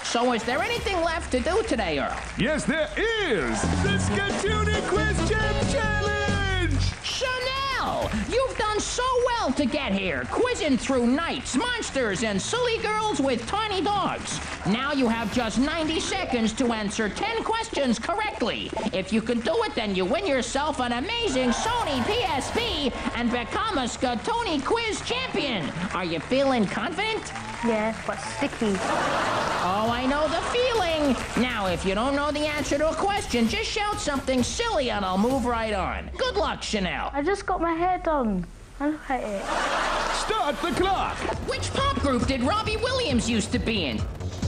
So is there anything left to do today, Earl? Yes, there is! The Skatoonie Quiz Champ Challenge! Chanel! You've done so well to get here, quizzing through knights, monsters, and silly girls with tiny dogs. Now you have just 90 seconds to answer 10 questions correctly. If you can do it, then you win yourself an amazing Sony PSP and become a Skatoonie Quiz Champion. Are you feeling confident? Yeah, but sticky. Oh, I know the feeling. Now, if you don't know the answer to a question, just shout something silly and I'll move right on. Good luck, Chanel. I just got my hair done. I look at it. Start the clock! Which pop group did Robbie Williams used to be in?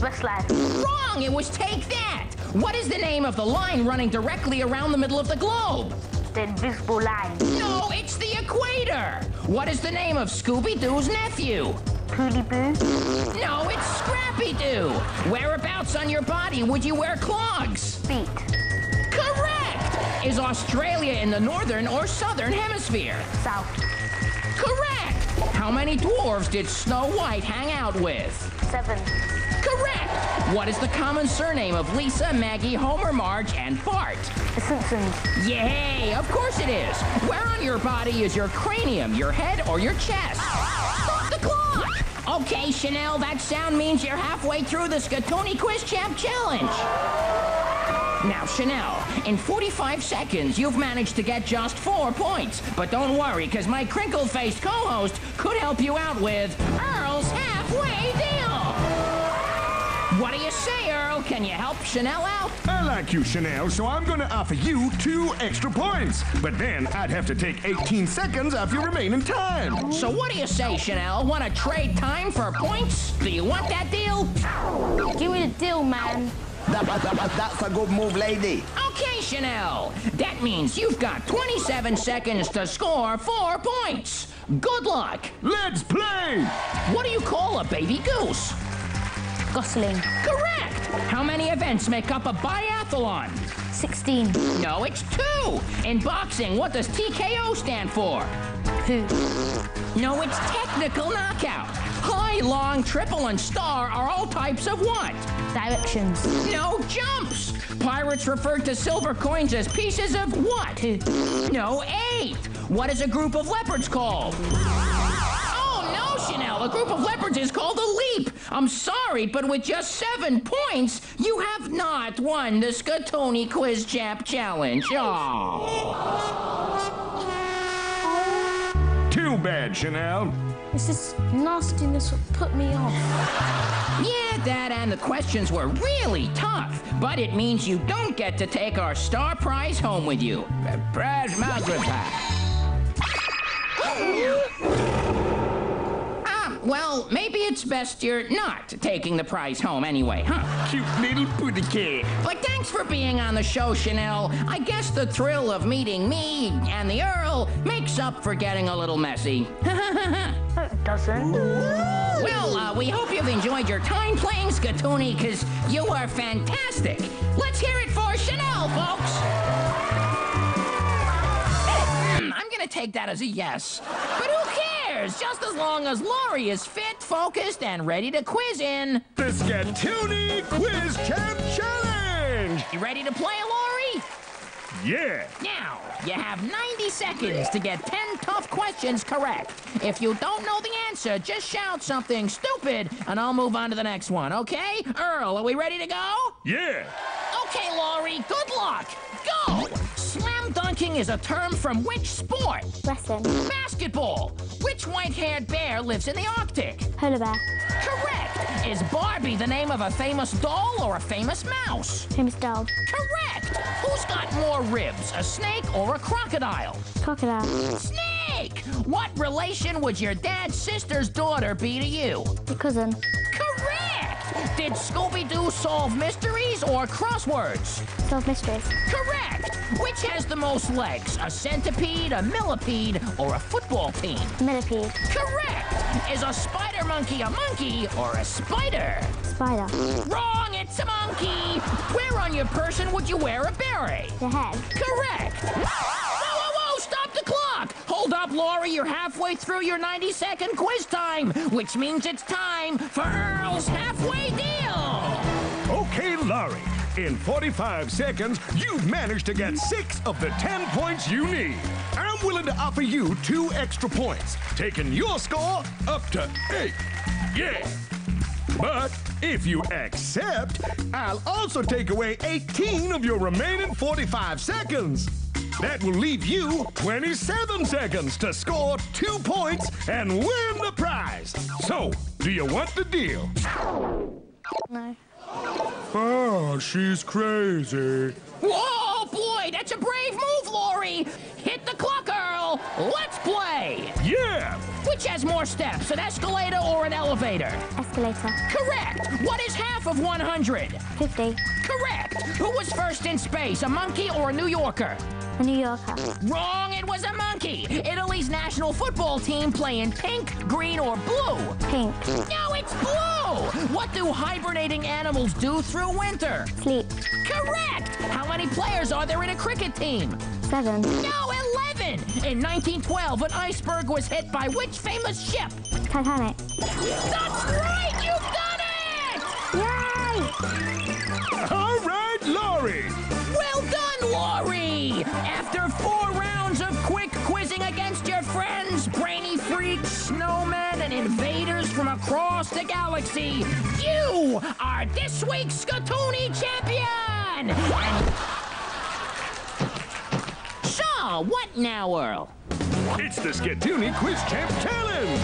Westlife. Wrong, it was Take That. What is the name of the line running directly around the middle of the globe? The invisible line. No, it's the equator. What is the name of Scooby-Doo's nephew? Pooley-Boo. No, it's Scrappy-Doo. Whereabouts on your body would you wear clogs? Feet. Correct! Is Australia in the northern or southern hemisphere? South. Correct! How many dwarves did Snow White hang out with? 7. Correct! What is the common surname of Lisa, Maggie, Homer, Marge, and Bart? The Simpsons. Yay! Of course it is! Where on your body is your cranium, your head, or your chest? Stop the clock! Okay, Chanel, that sound means you're halfway through the Skatoonie Quiz Champ Challenge. Now, Chanel, in 45 seconds, you've managed to get just 4 points. But don't worry, because my crinkle-faced co-host could help you out with Earl's Halfway Deal. What do you say, Earl? Can you help Chanel out? I like you, Chanel, so I'm gonna offer you 2 extra points. But then I'd have to take 18 seconds off your remaining time. So what do you say, Chanel? Want to trade time for points? Do you want that deal? Give me the deal, man. That's a good move, lady. Okay, Chanel. That means you've got 27 seconds to score 4 points. Good luck. Let's play! What do you call a baby goose? Gosling. Correct. How many events make up a biathlon? 16. No, it's 2. In boxing, what does TKO stand for? Who? No, it's technical knockout. High, long, triple, and star are all types of what? Directions. No, jumps. Pirates referred to silver coins as pieces of what? Who? No, 8. What is a group of leopards called? Oh, no, Chanel. A group of leopards is called a leap. I'm sorry, but with just 7 points, you have not won the Skatoonie Quiz Champ Challenge. Oh. Too bad, Chanel. It's this nastiness that put me off. Yeah, that and the questions were really tough, but it means you don't get to take our star prize home with you. Prize mountain pie. Well, maybe it's best you're not taking the prize home anyway, huh? Cute little putty cat. But thanks for being on the show, Chanel. I guess the thrill of meeting me and the Earl makes up for getting a little messy. No, it doesn't. Well, we hope you've enjoyed your time playing Skatoonie, because you are fantastic. Let's hear it for Chanel, folks. I'm going to take that as a yes. But who cares? Just as long as Laurie is fit, focused, and ready to quiz in. The Skatoonie Quiz Champ Challenge! You ready to play, Laurie? Yeah! Now, you have 90 seconds to get 10 tough questions correct. If you don't know the answer, just shout something stupid, and I'll move on to the next one, okay? Earl, are we ready to go? Yeah! Okay, Laurie, good luck. Go! Slam dunking is a term from which sport? Wrestling. Basketball. Which white-haired bear lives in the Arctic? Polar bear. Correct. Is Barbie the name of a famous doll or a famous mouse? Famous doll. Correct. Who's got more ribs, a snake or a crocodile? Crocodile. Snake! What relation would your dad's sister's daughter be to you? Your cousin. Correct! Did Scooby-Doo solve mysteries or crosswords? Solve mysteries. Correct! Which has the most legs, a centipede, a millipede, or a football team? Millipede. Correct! Is a spider monkey a monkey or a spider? Spider. Wrong, it's a monkey! Where on your person would you wear a beret? The head. Correct! Whoa, whoa, whoa! Stop the clock! Hold up, Laurie, you're halfway through your 90-second quiz time, which means it's time for Earl's Halfway Deal! Laurie, in 45 seconds, you've managed to get 6 of the 10 points you need. I'm willing to offer you 2 extra points, taking your score up to 8. Yeah. But if you accept, I'll also take away 18 of your remaining 45 seconds. That will leave you 27 seconds to score 2 points and win the prize. So, do you want the deal? No. Oh, she's crazy. Whoa, boy, that's a brave move, Laurie. Hit the clock, Earl. Let's play. Yeah. Which has more steps, an escalator or an elevator? Escalator. Correct. What is half of 100? 50. Correct. Who was first in space, a monkey or a New Yorker? A New Yorker. Wrong, it was a monkey. Italy's national football team play in pink, green, or blue? Pink. No, it's blue. What do hibernating animals do through winter? Sleep. Correct. How many players are there in a cricket team? 7. No, 11. In 1912, an iceberg was hit by which famous ship? Titanic. That's right, you've done it! Yay! All right, Laurie. Well done, Laurie! After 4 rounds of quick quizzing against your friends, brainy freaks, snowmen, and invaders from across the galaxy, you are this week's Scatoony champion! So, what now, Earl? It's the Scatoony Quiz Champ Challenge.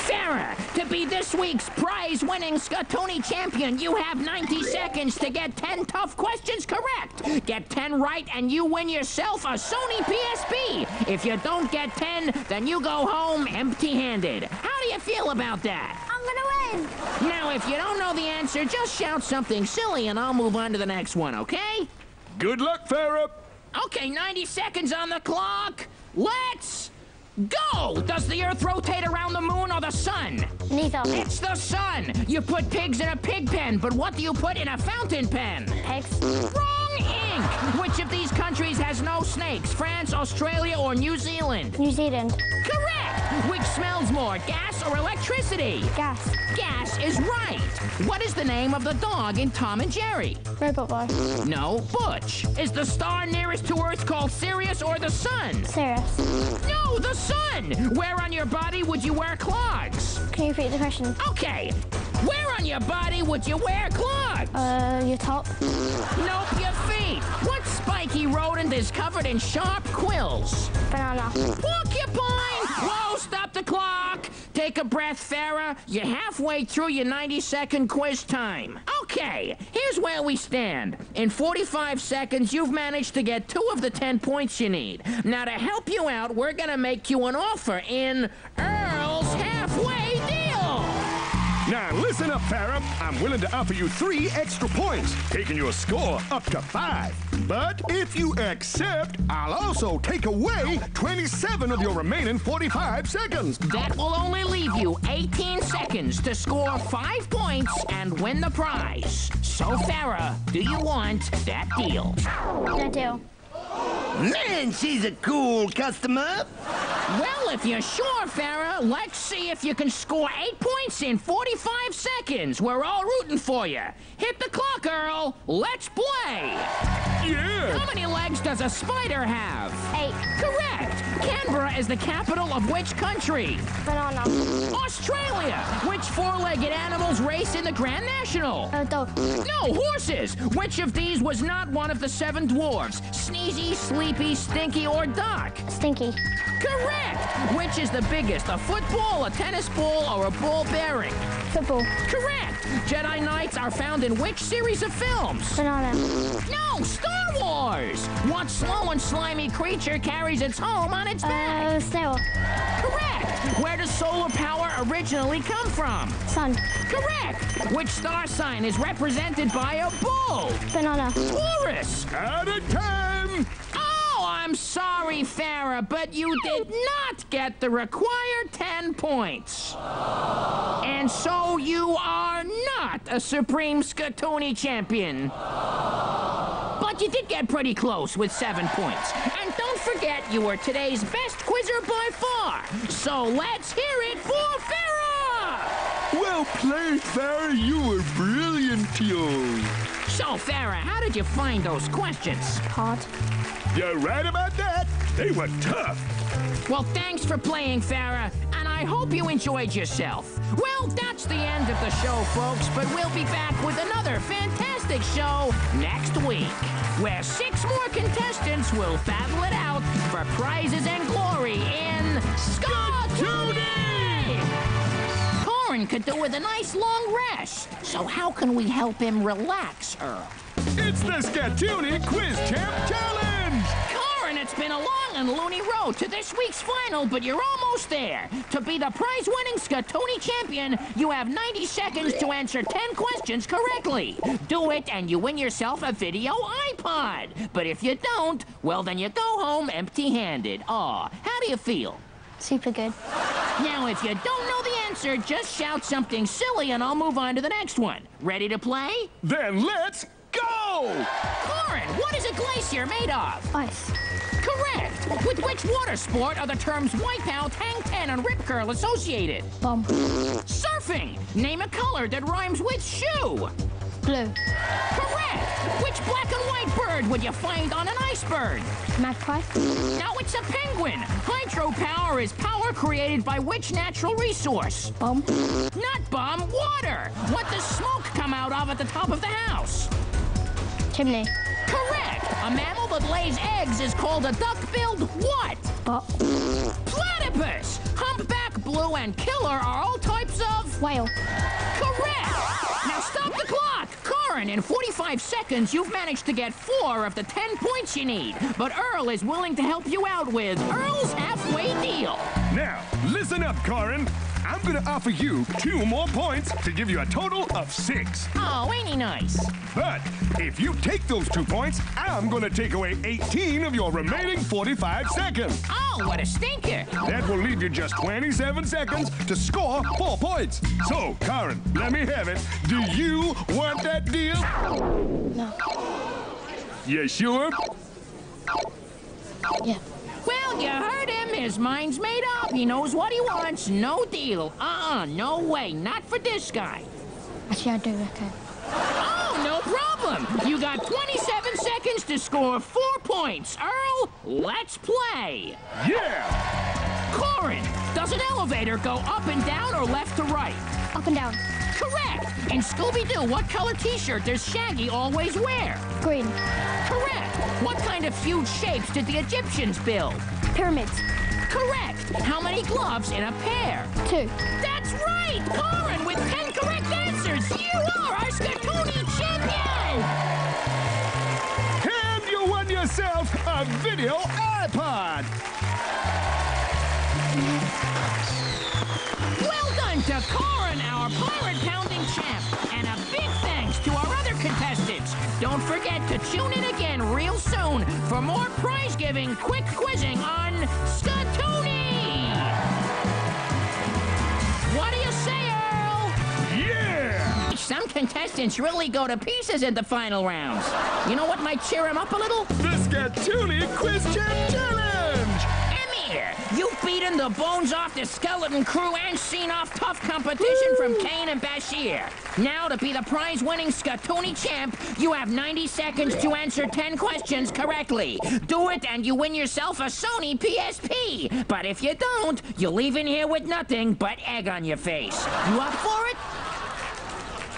Farrah, to be this week's prize-winning Scatoony champion, you have 90 seconds to get 10 tough questions correct. Get 10 right and you win yourself a Sony PSP. If you don't get 10, then you go home empty-handed. How do you feel about that? I'm gonna win! Now, if you don't know the answer, just shout something silly and I'll move on to the next one, okay? Good luck, Farrah. Okay, 90 seconds on the clock. Let's go! Does the Earth rotate around the moon or the sun? Neither. It's the sun! You put pigs in a pig pen, but what do you put in a fountain pen? Pigs. Wrong ink! Which of these countries has no snakes? France, Australia, or New Zealand? New Zealand. Correct! Which smells more, gas or electricity? Gas. Gas is right! What is the name of the dog in Tom and Jerry? Robot boy. No, Butch. Is the star nearest to Earth called Sirius or the sun? Serious. No, the sun! Where on your body would you wear clogs? Can you repeat the question? Okay. Where on your body would you wear clogs? Your top. Nope, your feet. What spiky rodent is covered in sharp quills? Banana. Porcupine! Whoa, stop the clock! Take a breath, Farrah. You're halfway through your 90-second quiz time. Okay, here's where we stand. In 45 seconds, you've managed to get 2 of the 10 points you need. Now, to help you out, we're gonna make you an offer in Earl's Halfway Deal! Now, listen up, Farrah. I'm willing to offer you 3 extra points, taking your score up to 5. But if you accept, I'll also take away 27 of your remaining 45 seconds. That will only leave you 18 seconds to score 5 points and win the prize. So, Farrah, do you want that deal? No deal. Man, she's a cool customer. Well, if you're sure, Farrah, let's see if you can score 8 points in 45 seconds. We're all rooting for you. Hit the clock, Earl. Let's play. Yeah. How many legs does a spider have? 8. Correct. Canberra is the capital of which country? Banana. Australia. Which 4-legged animals race in the Grand National? Dog. No, horses. Which of these was not one of the 7 dwarves? Sneezy, Sleepy, Stinky, or Doc? Stinky. Correct. Which is the biggest, a football, a tennis ball, or a ball bearing? Football. Correct. Jedi Knights are found in which series of films? Banana. No, Star Wars. What slow and slimy creature carries its home on its back? Snail. Correct. Where does solar power originally come from? Sun. Correct. Which star sign is represented by a bull? Banana. Taurus. Out of time. Oh, I'm sorry, Farrah, but you did not get the required 10 points. And so you are not a Supreme Scatoony champion. But you did get pretty close with 7 points. And don't forget, you were today's best quizzer by far. So let's hear it for Farrah! play, Farrah. You were brilliant, yo. So, Farrah, how did you find those questions? Hard. You're right about that. They were tough. Well, thanks for playing, Farrah, and I hope you enjoyed yourself. Well, that's the end of the show, folks, but we'll be back with another fantastic show next week, where 6 more contestants will battle it out for prizes and glory in Skatoony! Corin could do with a nice long rest, so how can we help him relax, Earl? It's the Skatoony Quiz Champ Challenge! Corin, it's been a long and loony road to this week's final, but you're almost there. To be the prize-winning Skatoony champion, you have 90 seconds to answer 10 questions correctly. Do it, and you win yourself a video iPod. But if you don't, well, then you go home empty-handed. Aw, how do you feel? Super good. Now, if you don't know the answer, just shout something silly, and I'll move on to the next one. Ready to play? Then let's go! Corin, what is a glacier made of? Ice. Correct! With which water sport are the terms wipeout, hang ten, and rip curl associated? Bomb. Surfing! Name a color that rhymes with shoe! Blue. Correct! Which black and white bird would you find on an iceberg? Magpie. No, it's a penguin! Hydropower is power created by which natural resource? Bomb. Not bomb, water! What does smoke come out of at the top of the house? Chimney. Correct! A mammal that lays eggs is called a duck-billed what? Bot. Platypus! Humpback, blue, and killer are all types of... Whale. Correct! Now stop the clock! Corin, in 45 seconds, you've managed to get 4 of the 10 points you need. But Earl is willing to help you out with Earl's halfway deal. Now, listen up, Corin. I'm gonna offer you 2 more points to give you a total of 6. Oh, ain't he nice? But if you take those 2 points, I'm gonna take away 18 of your remaining 45 seconds. Oh, what a stinker! That will leave you just 27 seconds to score 4 points. So, Corin, let me have it. Do you want that deal? No. You sure? Yeah. Well, you heard him. His mind's made up. He knows what he wants. No deal. No way. Not for this guy. Actually, I do, okay. Oh, no problem. You got 27 seconds to score 4 points. Earl, let's play. Yeah! Corin, does an elevator go up and down or left to right? Up and down. Correct. In Scooby-Doo, what color t-shirt does Shaggy always wear? Green. Correct. What kind of huge shapes did the Egyptians build? Pyramids. Correct. How many gloves in a pair? 2. That's right! Corin with 10 correct answers! You are our Skatoony champion! And you won yourself a video iPod! Well done to Corin, our pirate-pounding champ! And a big thanks to our other contestants! Don't forget to tune in again real soon for more prize-giving, quick quizzing on Skatoony! What do you say, Earl? Yeah! Some contestants really go to pieces at the final rounds. You know what might cheer them up a little? The Skatoony Quiz Champ Challenge! Emir, you've beaten the bones off the skeleton crew and seen off tough competition from Kane and Bashir. Now, to be the prize-winning Skatoony champ, you have 90 seconds to answer 10 questions correctly. Do it and you win yourself a Sony PSP. But if you don't, you'll leave in here with nothing but egg on your face. You up for it?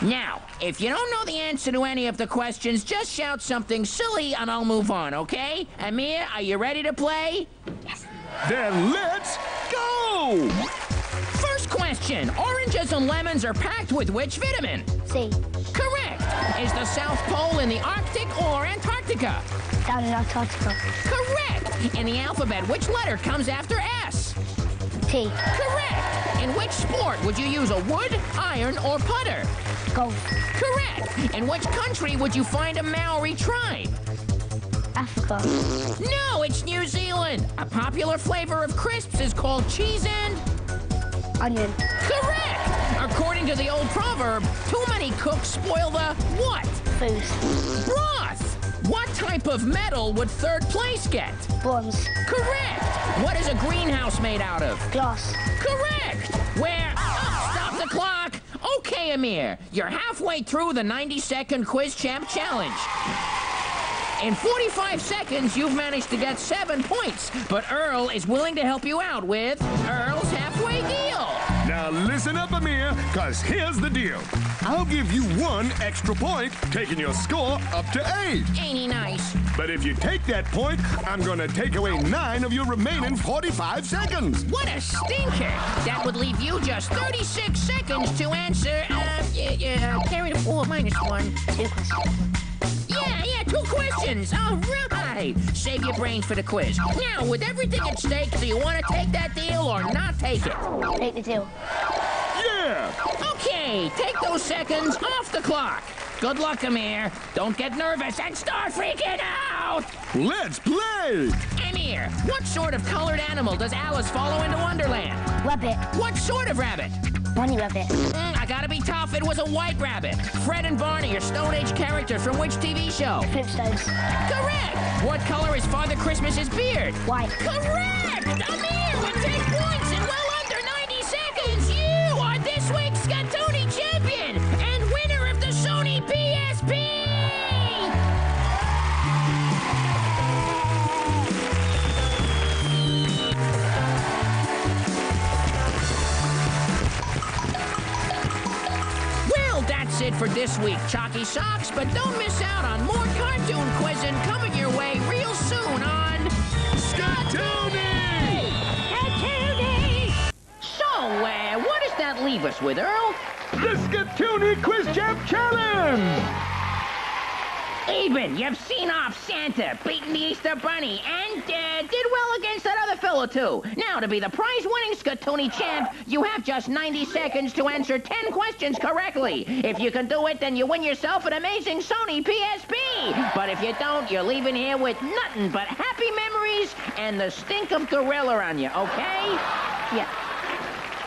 Now, if you don't know the answer to any of the questions, just shout something silly and I'll move on, okay? Amir, are you ready to play? Yes. Then let's go! First question. Oranges and lemons are packed with which vitamin? C. Correct. Is the South Pole in the Arctic or Antarctica? Down in Antarctica. Correct. In the alphabet, which letter comes after S? T. Correct. In which sport would you use a wood, iron, or putter? Golf. Correct. In which country would you find a Maori tribe? Africa. No, it's New Zealand. A popular flavor of crisps is called cheese and... Onion. Correct. According to the old proverb, too many cooks spoil the what? Food. Broth. What type of metal would third place get? Bronze. Correct. What is a greenhouse made out of? Glass. Correct. Where... Oh, stop the clock. Okay, Amir, you're halfway through the 90-second Quiz Champ Challenge. In 45 seconds, you've managed to get 7 points, but Earl is willing to help you out with Earl's Halfway Deal. Now listen up, Amir, because here's the deal. I'll give you 1 extra point, taking your score up to 8. Ain't he nice? But if you take that point, I'm going to take away 9 of your remaining 45 seconds. What a stinker! That would leave you just 36 seconds to answer, carry the 4 minus 1. 2 questions. Yeah, 2 questions. All right. Save your brain for the quiz. Now, with everything at stake, do you want to take that deal or not take it? Take the deal. Yeah! Okay, take those seconds off the clock. Good luck, Amir. Don't get nervous and start freaking out! Let's play! Amir, what sort of colored animal does Alice follow into Wonderland? Rabbit. What sort of rabbit? Bunny rabbit. I gotta be tough, it was a white rabbit. Fred and Barney are Stone Age characters from which TV show? Flintstones. Correct! What color is Father Christmas's beard? White. Correct! Amir with 10 points in well under 90 seconds! You are this week's Scatoni champion and winner of the Sony PSP! That's it for this week, Chalky Socks, but don't miss out on more cartoon quizzing coming your way real soon on Scatoni! Scatoni! So, what does that leave us with, Earl? The Scatoni Quiz Champ Challenge! Eben, you've seen off Santa, beaten the Easter Bunny, and did well against that other fellow, too. Now, to be the prize-winning Scatoni champ, you have just 90 seconds to answer 10 questions correctly. If you can do it, then you win yourself an amazing Sony PSP. But if you don't, you're leaving here with nothing but happy memories and the stink of gorilla on you, okay? Yeah.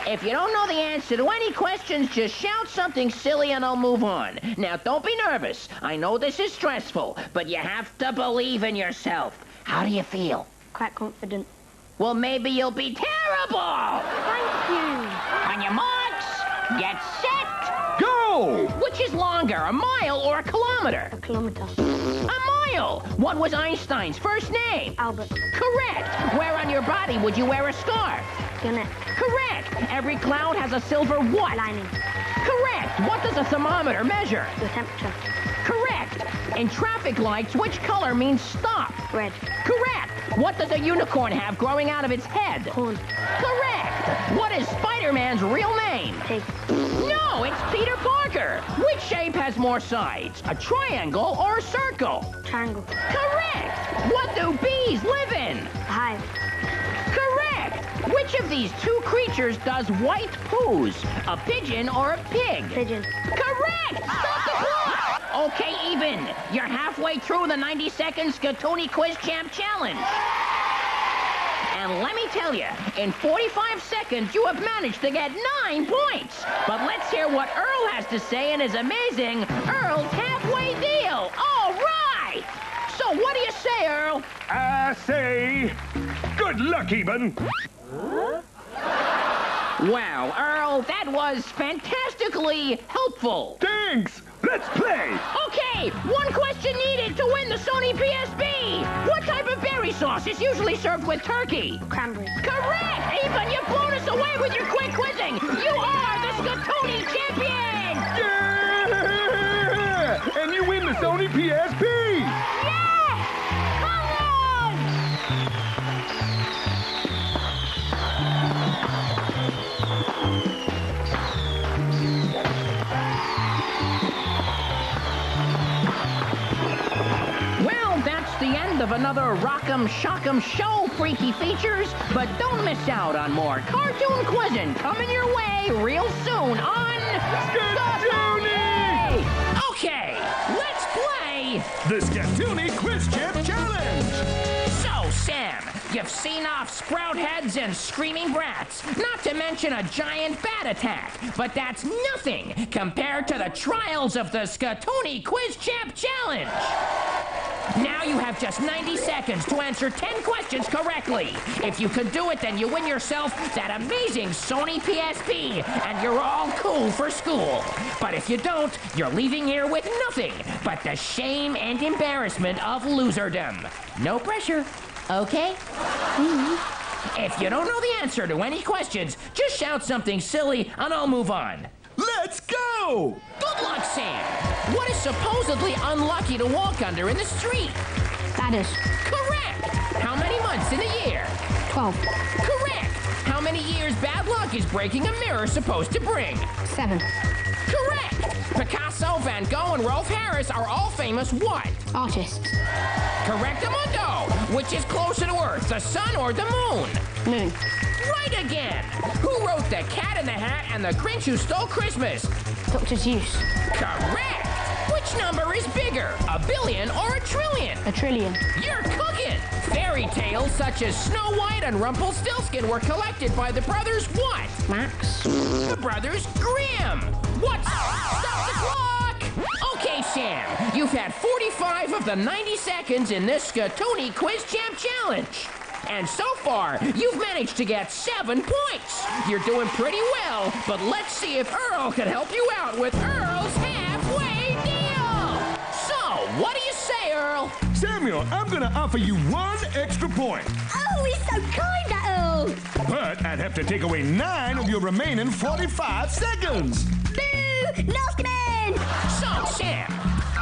If you don't know the answer to any questions, just shout something silly and I'll move on. Now, don't be nervous. I know this is stressful, but you have to believe in yourself. How do you feel? Quite confident. Well, maybe you'll be terrible! Thank you. On your marks, get set, Go! Which is longer, a mile or a kilometer? A kilometer. A mile! What was Einstein's first name? Albert. Correct! Where on your body would you wear a scarf? Your neck. Correct! Every cloud has a silver what? Lining. Correct! What does a thermometer measure? Your temperature. Correct! In traffic lights, which color means stop? Red. Correct! What does a unicorn have growing out of its head? Horn. Correct! What is Spider-Man's real name? Pig. No, it's Peter Parker! Which shape has more sides? A triangle or a circle? Triangle. Correct! What do bees live in? A hive. Correct! Which of these 2 creatures does white poos? A pigeon or a pig? Pigeon. Correct! Stop the clock! Okay, Eben. You're halfway through the 90-second Scatoni Quiz Champ Challenge. And let me tell you, in 45 seconds, you have managed to get 9 points. But let's hear what Earl has to say in his amazing Earl's Halfway Deal. All right! So what do you say, Earl? I say, good luck, Eben. Wow, Earl, that was fantastically helpful. Thanks. Let's play. Okay, 1 question needed to win the Sony PSP. What type of berry sauce is usually served with turkey? Cranberry. Correct! Eben, you've blown us away with your quick quizzing. You are the Scatoni champion! Yeah! And you win the Sony PSP. Yeah! Come on! Well, that's the end of another Rock'em Shock'em Show Freaky Features, but don't miss out on more cartoon quizzing coming your way real soon on Scatoni! Okay, let's play The Scatoni Quiz Champ Challenge. So, Sam, you've seen off sprout heads and screaming brats, not to mention a giant bat attack, but that's nothing compared to the trials of the Scatoni Quiz Champ Challenge. Now you have just 90 seconds to answer 10 questions correctly. If you can do it, then you win yourself that amazing Sony PSP, and you're all cool for school. But if you don't, you're leaving here with nothing but the shame and embarrassment of loserdom. No pressure, okay? If you don't know the answer to any questions, just shout something silly and I'll move on. Let's go! Good luck, Sam. What is supposedly unlucky to walk under in the street? Ladders. Correct. How many months in a year? 12. Correct. How many years bad luck is breaking a mirror supposed to bring? 7. Correct. Picasso, Van Gogh, and Rolf Harris are all famous what? Artists. Correctamundo. Which is closer to Earth, the sun or the moon? Moon. Right again. Who wrote The Cat in the Hat and The Grinch Who Stole Christmas? Dr. Seuss. Correct. Which number is bigger, a billion or a trillion? A trillion. You're cooking. Fairy tales such as Snow White and Rumpelstiltskin were collected by the brothers what? Max. The brothers Grimm. What's... Stop the clock! Okay, Sam. You've had 45 of the 90 seconds in this Skatuni Quiz Champ Challenge. And so far, you've managed to get 7 points. You're doing pretty well, but let's see if Earl can help you out with Earl's halfway deal. So, what do you say, Earl? Samuel, I'm gonna offer you 1 extra point. Oh, he's so kind, that Earl. But I'd have to take away 9 of your remaining 45 seconds. Boo! Nasty man! So, Sam,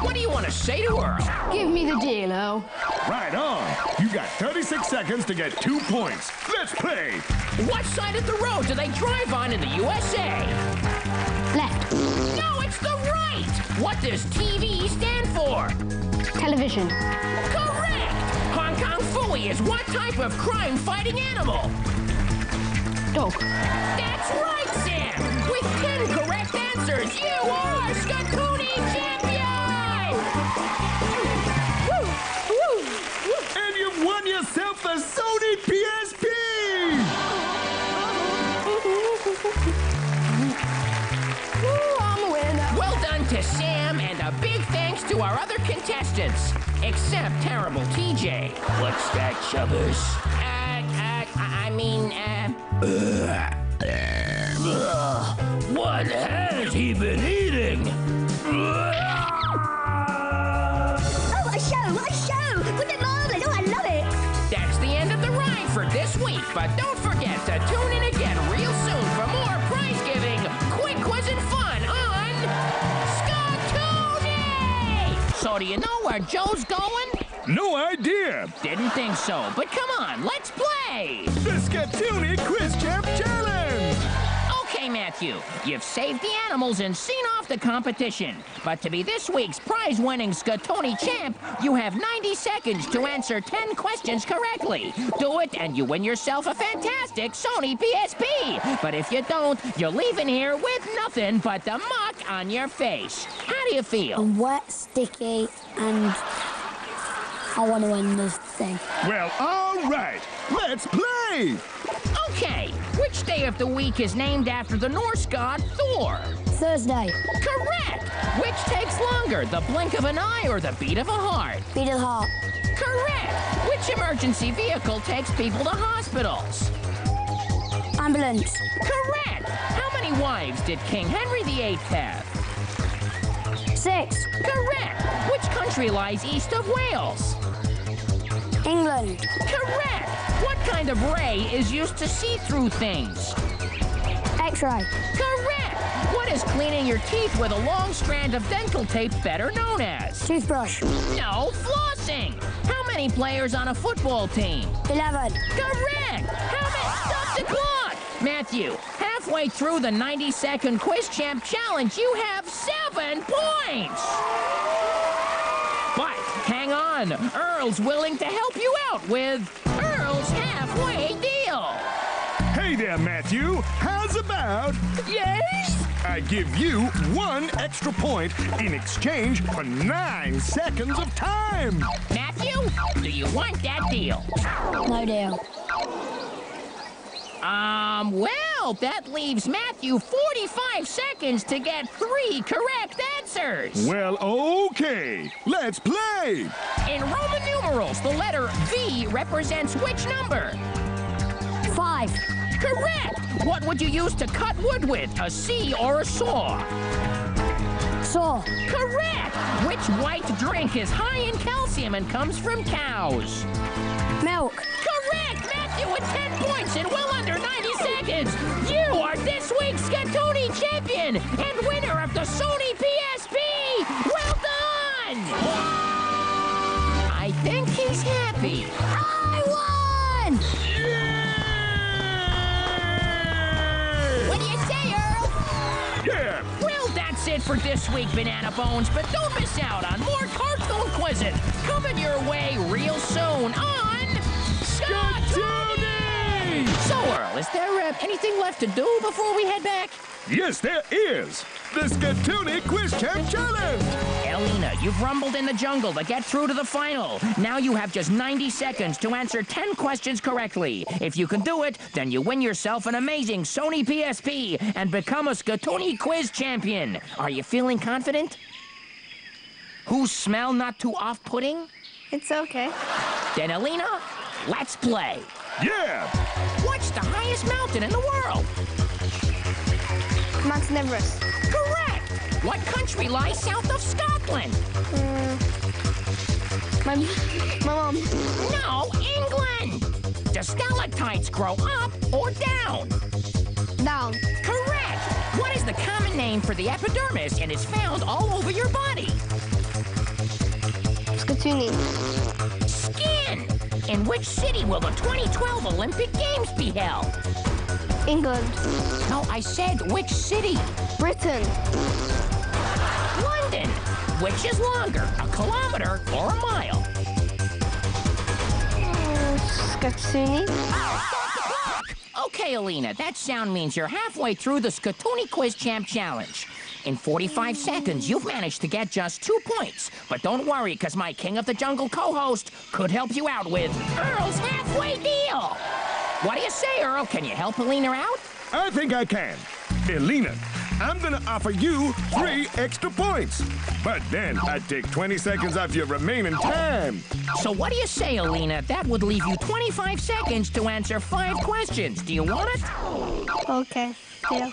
what do you want to say to Earl? Give me the deal, Earl. Right on. You got 36 seconds to get 2 points. Let's play. What side of the road do they drive on in the USA? Left. No, it's the right. What does TV stand for? Television. Correct. Hong Kong Phooey is what type of crime-fighting animal? Dog. That's right, Sam. With 10 correct answers, you are Skatuni champion. Woo! Woo! Woo! And you've won yourself a Sony PSP. Ooh, I'm a winner. Well done to Sam, and a big thanks to our other contestants. Except terrible TJ. What's that, Chubbers? What has he been eating? Oh, a show! A show! Wasn't it marvelous? Oh, I love it. That's the end of the ride for this week, but don't forget to tune in again real soon for more prize giving, quick quiz and fun on Skatuni! So do you know where Joe's going? No idea. Didn't think so, but come on, let's play! The Skatuni Quiz Champ Challenge. Okay, Matthew, you've saved the animals and seen off the competition. But to be this week's prize-winning Skatuni champ, you have 90 seconds to answer 10 questions correctly. Do it, and you win yourself a fantastic Sony PSP. But if you don't, you're leaving here with nothing but the muck on your face. How do you feel? I'm wet, sticky, and I want to win this thing. Well, all right. Let's play. Okay, which day of the week is named after the Norse god Thor? Thursday. Correct! Which takes longer, the blink of an eye or the beat of a heart? Beat of the heart. Correct! Which emergency vehicle takes people to hospitals? Ambulance. Correct! How many wives did King Henry VIII have? 6. Correct! Which country lies east of Wales? England. Correct! What kind of ray is used to see through things? X-ray. Correct! What is cleaning your teeth with a long strand of dental tape better known as? Toothbrush. No, flossing! How many players on a football team? 11. Correct! How many... Stop the clock! Matthew, halfway through the 90-second Quiz Champ Challenge, you have 7 points! But hang on, Earl's willing to help you out with Earl's halfway deal. Hey there, Matthew. How's about... Yes? I give you 1 extra point in exchange for 9 seconds of time. Matthew, do you want that deal? No deal. Well, Well, that leaves Matthew 45 seconds to get 3 correct answers. Well, okay. Let's play. In Roman numerals, the letter V represents which number? 5. Correct. What would you use to cut wood with, a C or a saw? Saw. Correct. Which white drink is high in calcium and comes from cows? Milk. Correct. Matthew with 10 points in well under 90 seconds. You are this week's Skatuni champion and winner of the Sony PSP. Well done. I think he's happy. I won! What do you say, Earl? Yeah. Well, that's it for this week, Banana Bones, but don't miss out on more cartoon quizzes coming your way real soon on Skatuni! So, Earl, is there anything left to do before we head back? Yes, there is. The Skatuni Quiz Champ Challenge. Elena, you've rumbled in the jungle to get through to the final. Now you have just 90 seconds to answer 10 questions correctly. If you can do it, then you win yourself an amazing Sony PSP and become a Skatuni Quiz Champion. Are you feeling confident? Whose smell not too off-putting? It's okay. Then, Elena, let's play. Yeah. What's the highest mountain in the world? Mount Everest. Correct. What country lies south of Scotland? My mom. No, England. Do stalactites grow up or down? Down. Correct. What is the common name for the epidermis and is found all over your body? Skatuni. Skin. In which city will the 2012 Olympic Games be held? England. No, I said which city? Britain. London. Which is longer, a kilometer or a mile? Skatuni. Okay, Alina, that sound means you're halfway through the Skatuni Quiz Champ Challenge. In 45 seconds, you've managed to get just 2 points. But don't worry, because my King of the Jungle co-host could help you out with Earl's halfway deal. What do you say, Earl? Can you help Alina out? I think I can. Elena, I'm gonna offer you 3 extra points. But then I'd take 20 seconds off your remaining time. So what do you say, Alina? That would leave you 25 seconds to answer 5 questions. Do you want it? Okay. Yeah.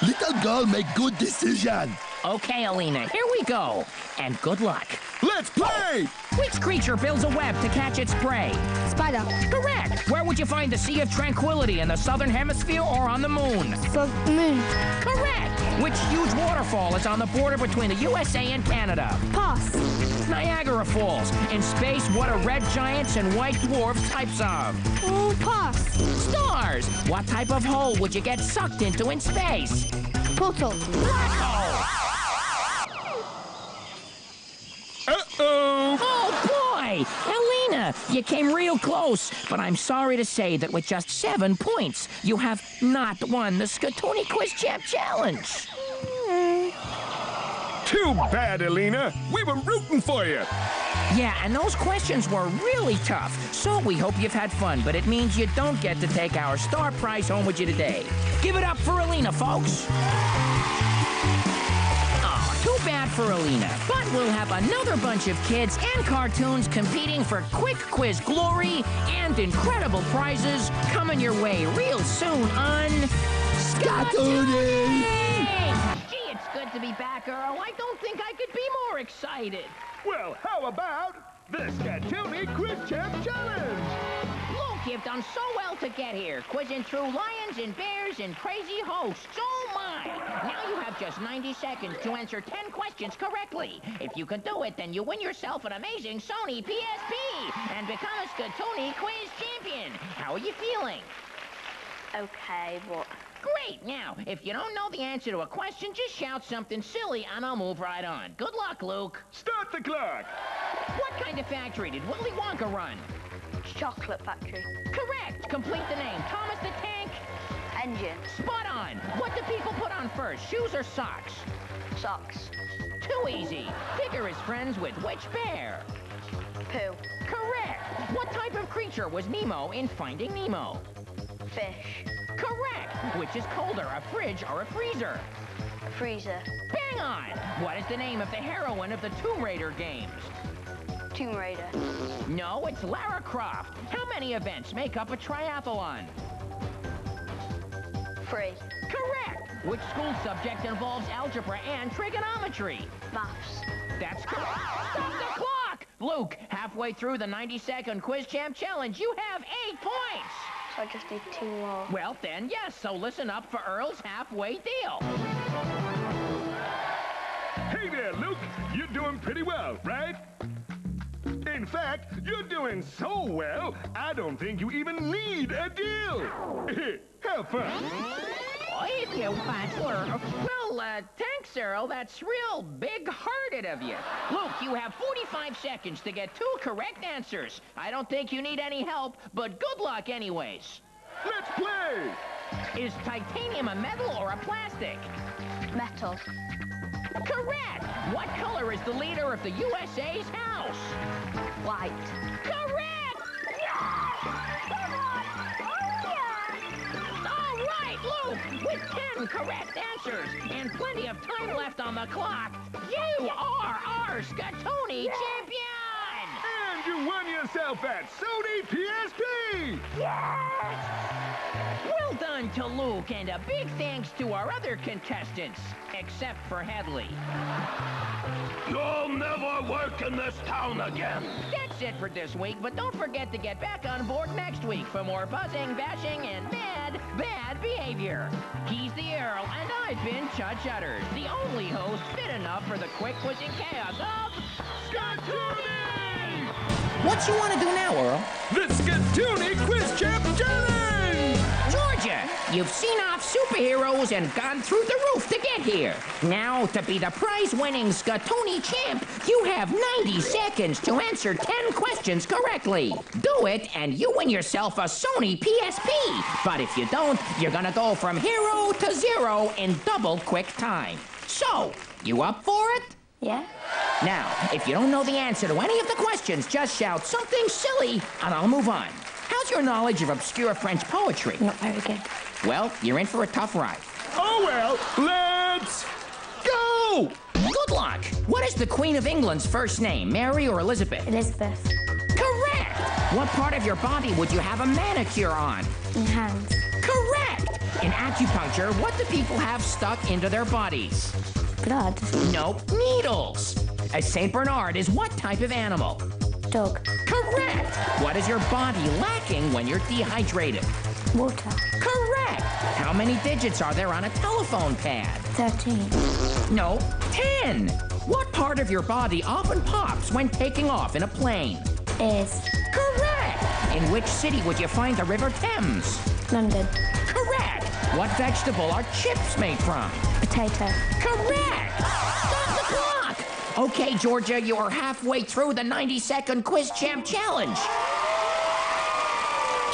Little girl make good decision. Okay, Alina, here we go. And good luck. Let's play! Which creature builds a web to catch its prey? Spider. Correct. Where would you find the Sea of Tranquility, in the Southern Hemisphere or on the Moon? So, moon. Correct. Which huge waterfall is on the border between the USA and Canada? Pass. Niagara Falls. In space, what are red giants and white dwarfs types of? Oh, pass. Stars. What type of hole would you get sucked into in space? Portal. Black hole. Uh-oh! Oh, boy! Elena, you came real close, but I'm sorry to say that with just 7 points, you have not won the Skatuni Quiz Champ Challenge. Too bad, Elena. We were rooting for you. Yeah, and those questions were really tough, so we hope you've had fun, but it means you don't get to take our star prize home with you today. Give it up for Elena, folks. Too bad for Alina, but we'll have another bunch of kids and cartoons competing for quick quiz glory and incredible prizes coming your way real soon on Skatuni! Gee, it's good to be back, Earl. I don't think I could be more excited. Well, how about the Skatuni Quiz Champ Challenge? Luke, you've done so well to get here, quizzing through lions and bears and crazy hosts. Oh, my! Now you have just 90 seconds to answer 10 questions correctly. If you can do it, then you win yourself an amazing Sony PSP and become a Skatuni Quiz Champion. How are you feeling? Okay, what? Great. Now, if you don't know the answer to a question, just shout something silly and I'll move right on. Good luck, Luke. Start the clock. What kind of factory did Willy Wonka run? Chocolate factory. Correct. Complete the name. Thomas the Tank. Engine. Spot on. What do people put on first, shoes or socks? Socks. Too easy. Tigger is friends with which bear? Pooh. Correct. What type of creature was Nemo in Finding Nemo? Fish. Correct. Which is colder, a fridge or a freezer? A freezer. Bang on. What is the name of the heroine of the Tomb Raider games? Tomb Raider. No, it's Lara Croft. How many events make up a triathlon? 3. Correct. Which school subject involves algebra and trigonometry? Maths. That's correct. Stop the clock! Luke, halfway through the 90-second Quiz Champ Challenge, you have 8 points. So I just need 2 more. Well, then, yes, so listen up for Earl's halfway deal. Hey there, Luke. You're doing pretty well, right? In fact, you're doing so well, I don't think you even need a deal. Have fun. Thank you, Bachelor. Well, thanks, Earl. That's real big-hearted of you. Luke, you have 45 seconds to get 2 correct answers. I don't think you need any help, but good luck anyways. Let's play. Is titanium a metal or a plastic? Metal. Correct. What color is the leader of the USA's House? White. Correct! All right, Luke, with 10 correct answers and plenty of time left on the clock, you are our Scatoni champion! And you won yourself that Sony PSP. Well done to Luke, and a big thanks to our other contestants, except for Headley. You'll never work in this town again. That's it for this week, but don't forget to get back on board next week for more buzzing, bashing, and bad behavior. He's the Earl, and I've been Chud Chutters, the only host fit enough for the quick quizzing chaos of Scatuni! What you want to do now, Earl? The Scatuni Quiz Champ Challenge! Georgia, you've seen off superheroes and gone through the roof to get here. Now, to be the prize-winning Scatoni champ, you have 90 seconds to answer 10 questions correctly. Do it, and you win yourself a Sony PSP. But if you don't, you're gonna go from hero to zero in double quick time. So, you up for it? Yeah? Now, if you don't know the answer to any of the questions, just shout something silly, and I'll move on. How's your knowledge of obscure French poetry? Not very good. Well, you're in for a tough ride. Oh well, let's go! Good luck! What is the Queen of England's first name, Mary or Elizabeth? Elizabeth. Correct! What part of your body would you have a manicure on? In hands. Correct! In acupuncture, what do people have stuck into their bodies? Blood. Nope, needles. A Saint Bernard is what type of animal? Dog. Correct! What is your body lacking when you're dehydrated? Water. Correct! How many digits are there on a telephone pad? 13. No, 10! What part of your body often pops when taking off in a plane? Ears. Correct! In which city would you find the River Thames? London. Correct! What vegetable are chips made from? Potato. Correct! Stop the clock! Okay, Georgia, you are halfway through the 90-second Quiz Champ Challenge.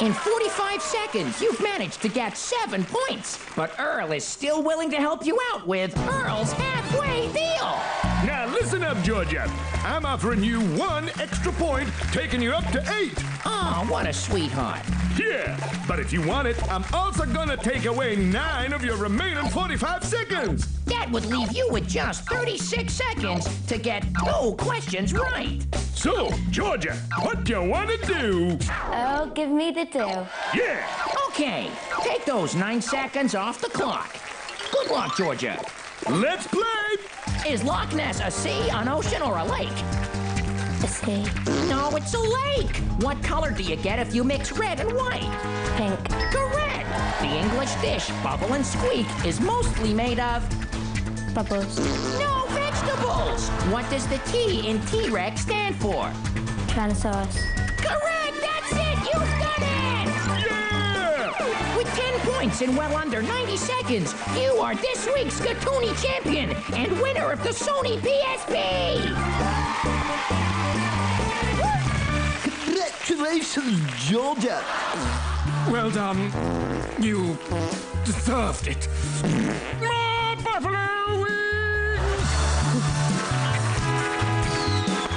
In 45 seconds, you've managed to get 7 points. But Earl is still willing to help you out with Earl's halfway deal. Now listen up, Georgia. I'm offering you 1 extra point, taking you up to 8. Oh, what a sweetheart. Yeah, but if you want it, I'm also gonna take away 9 of your remaining 45 seconds. That would leave you with just 36 seconds to get 2 questions right. So, Georgia, what do you want to do? Oh, give me the deal. Yeah. Okay, take those 9 seconds off the clock. Good luck, Georgia. Let's play. Is Loch Ness a sea, an ocean, or a lake? A sea. No, it's a lake. What color do you get if you mix red and white? Pink. Correct. The English dish, Bubble and Squeak, is mostly made of... Bubbles. No vegetables. What does the T in T-Rex stand for? Tyrannosaurus. Correct. That's it. You've done it. Yeah. With 10 points in well under 90 seconds, you are this week's Scatuni champion and winner of the Sony PSP. Congratulations, Georgia. Well done. You deserved it. More buffalo wings!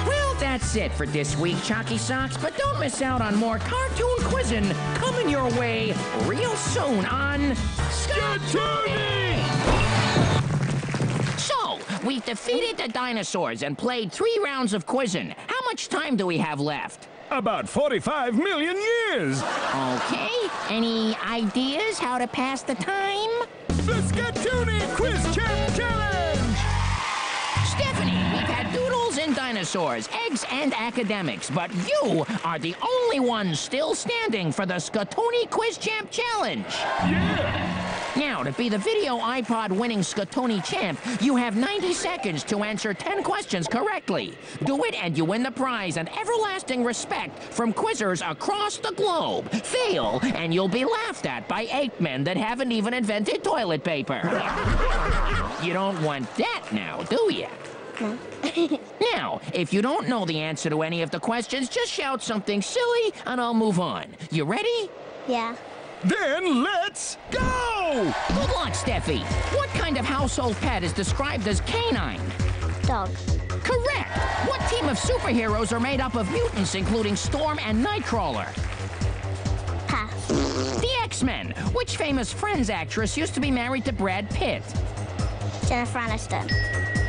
Well, that's That's it for this week, Chalky Socks, but don't miss out on more cartoon quizzing coming your way real soon on Skatoonie! So, we've defeated the dinosaurs and played 3 rounds of quizzing. How much time do we have left? About 45 million years. Okay, any ideas how to pass the time? The Skatoonie Quiz Champ Challenge! Stephanie, we've had doodles and dinosaurs, eggs and academics, but you are the only one still standing for the Skatoonie Quiz Champ Challenge. Yeah! Now, to be the video iPod winning Skatoonie champ, you have 90 seconds to answer 10 questions correctly. Do it and you win the prize and everlasting respect from quizzers across the globe. Fail and you'll be laughed at by ape men that haven't even invented toilet paper. You don't want that now, do you? No. Now, if you don't know the answer to any of the questions, just shout something silly and I'll move on. You ready? Yeah. Then let's go! Good luck, Steffi. What kind of household pet is described as canine? Dog. Correct. What team of superheroes are made up of mutants, including Storm and Nightcrawler? Pass. The X-Men. Which famous Friends actress used to be married to Brad Pitt? Jennifer Aniston.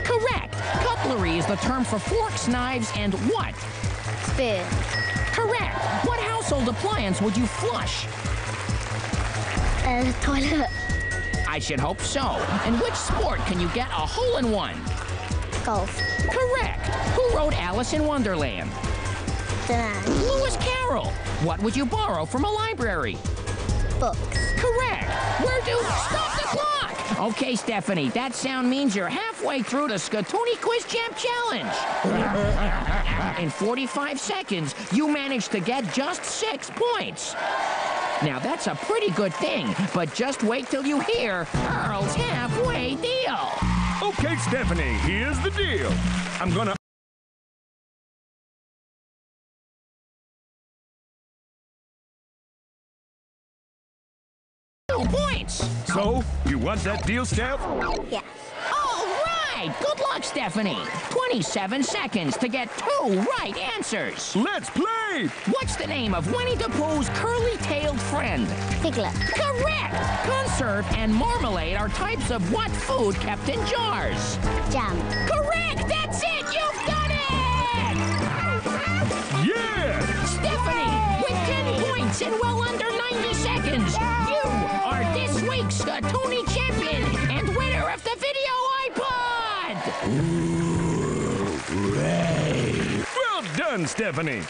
Correct. Cutlery is the term for forks, knives, and what? Spoon. Correct. What household appliance would you flush? Toilet. I should hope so. In which sport can you get a hole-in-one? Golf. Correct. Who wrote Alice in Wonderland? Dunno. Lewis Carroll. What would you borrow from a library? Books. Correct. Where do... Stop the clock! Okay, Stephanie, that sound means you're halfway through the Skatoonie Quiz Champ Challenge. In 45 seconds, you managed to get just 6 points. Now, that's a pretty good thing, but just wait till you hear Earl's halfway deal. Okay, Stephanie, here's the deal. I'm gonna... Points. So, you want that deal, Steph? Yeah. All right. Good luck, Stephanie. 27 seconds to get 2 right answers. Let's play! What's the name of Winnie the Pooh's curly-tailed friend? Piglet. Correct. Conserve and marmalade are types of what food kept in jars? Jam. Correct. That's it. You've done it. Yeah! Stephanie, with 10 points in well under 90 seconds, you are this week's Skatoonie champion and winner of the video iPod! Well done, Stephanie.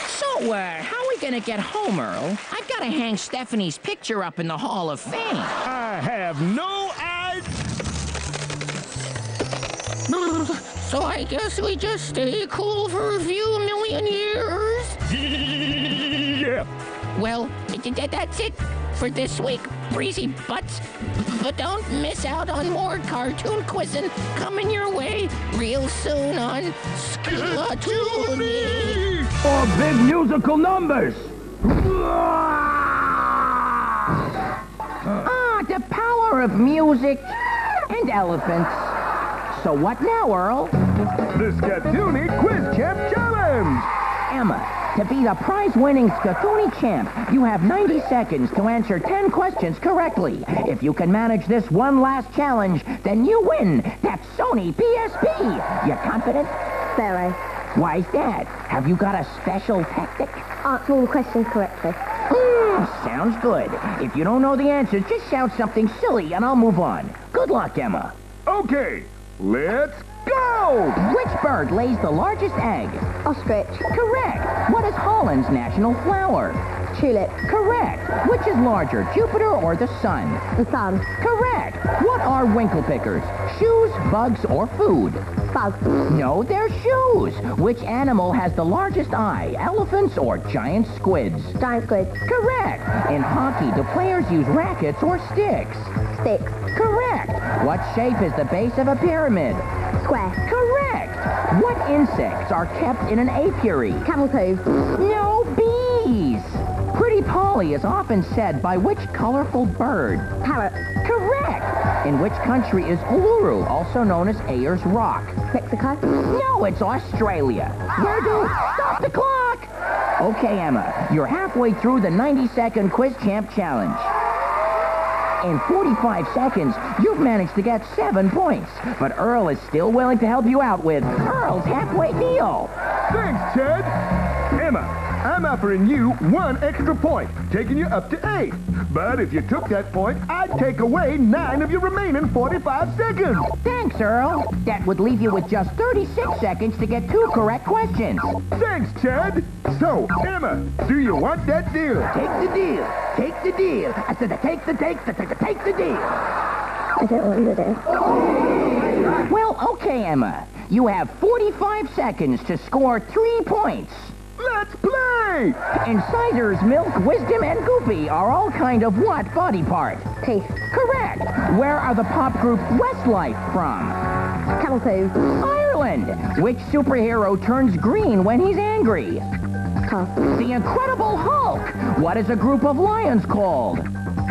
So, how are we gonna get home, Earl? I've gotta hang Stephanie's picture up in the Hall of Fame. I have no idea. So I guess we just stay cool for a few million years? Yeah. Well, that's it for this week, Breezy Butts. But don't miss out on more cartoon quizzing coming your way real soon on Skatoonie. For big musical numbers. The power of music and elephants. So what now, Earl? The Skatoonie Quiz Champ Challenge! Emma, to be the prize-winning Skatoonie champ, you have 90 seconds to answer 10 questions correctly. If you can manage this one last challenge, then you win that Sony PSP. You confident? Very. Why's that? Have you got a special tactic? Answer all the questions correctly. Sounds good. If you don't know the answers, just shout something silly and I'll move on. Good luck, Emma. Okay, let's go! Which bird lays the largest egg? Ostrich. Correct. What is Holland's national flower? Tulip. Correct. Which is larger, Jupiter or the sun? The sun. Correct. What are winkle pickers? Shoes, bugs, or food? Bug. No, they're shoes. Which animal has the largest eye? Elephants or giant squids? Giant squid. Correct. In hockey, do players use rackets or sticks? Sticks. Correct. What shape is the base of a pyramid? Square. Correct. What insects are kept in an apiary? Camel toe. No, bees. Pretty Polly is often said by which colorful bird? Parrot. Correct. In which country is Uluru, also known as Ayers Rock? Mexico. No, it's Australia. Where do... Stop the clock! Okay, Emma, you're halfway through the 90-second Quiz Champ Challenge. In 45 seconds, you've managed to get 7 points. But Earl is still willing to help you out with Earl's Halfway Deal. Thanks, Chad. Emma, I'm offering you 1 extra point, taking you up to 8. But if you took that point, I'd take away 9 of your remaining 45 seconds. Thanks, Earl. That would leave you with just 36 seconds to get 2 correct questions. Thanks, Chad. So, Emma, do you want that deal? Take the deal. Take the deal. I said take the deal. I don't want the deal. Well, okay, Emma. You have 45 seconds to score 3 points. Let's play! Incisors, milk, wisdom, and goopy are all kind of what body part? Teeth. Correct. Where are the pop group Westlife from? Camel poo. Ireland. Which superhero turns green when he's angry? Car. The Incredible Hulk. What is a group of lions called?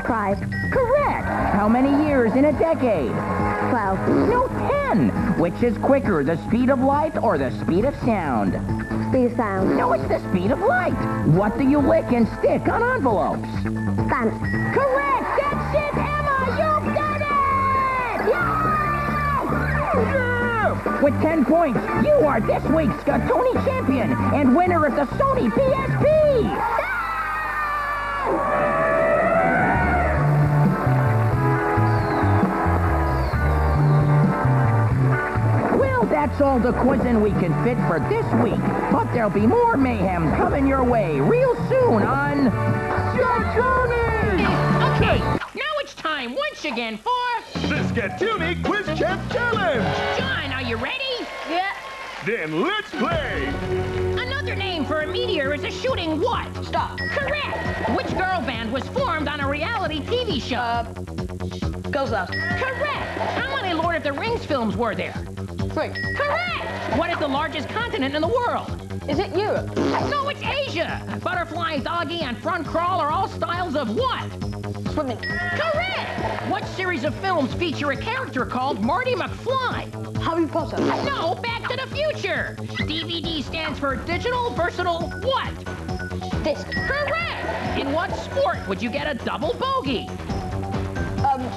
Pride. Correct. How many years in a decade? 12. No, 10. Which is quicker, the speed of light or the speed of sound? Speed of sound. No, it's the speed of light. What do you lick and stick on envelopes? Stamp. Correct! That's it, Emma! You've done it! Yeah! With 10 points, you are this week's Scatoni champion and winner of the Sony PSP! That's all the quizzing we can fit for this week. But there'll be more mayhem coming your way real soon on... Scatoni! Okay, now it's time once again for... The Scatoni Quiz Champ Challenge! John, are you ready? Yeah. Then let's play! Another name for a meteor is a shooting what? Stop. Correct! Which girl band was formed on a reality TV show? Girls Loud. Correct! How many Lord of the Rings films were there? 3. Correct! What is the largest continent in the world? Is it Europe? No, it's Asia! Butterfly, doggy, and front crawl are all styles of what? Swimming. Correct! What series of films feature a character called Marty McFly? Harry Potter. No, Back to the Future! DVD stands for Digital Versatile what? Disc. Correct! In what sport would you get a double bogey?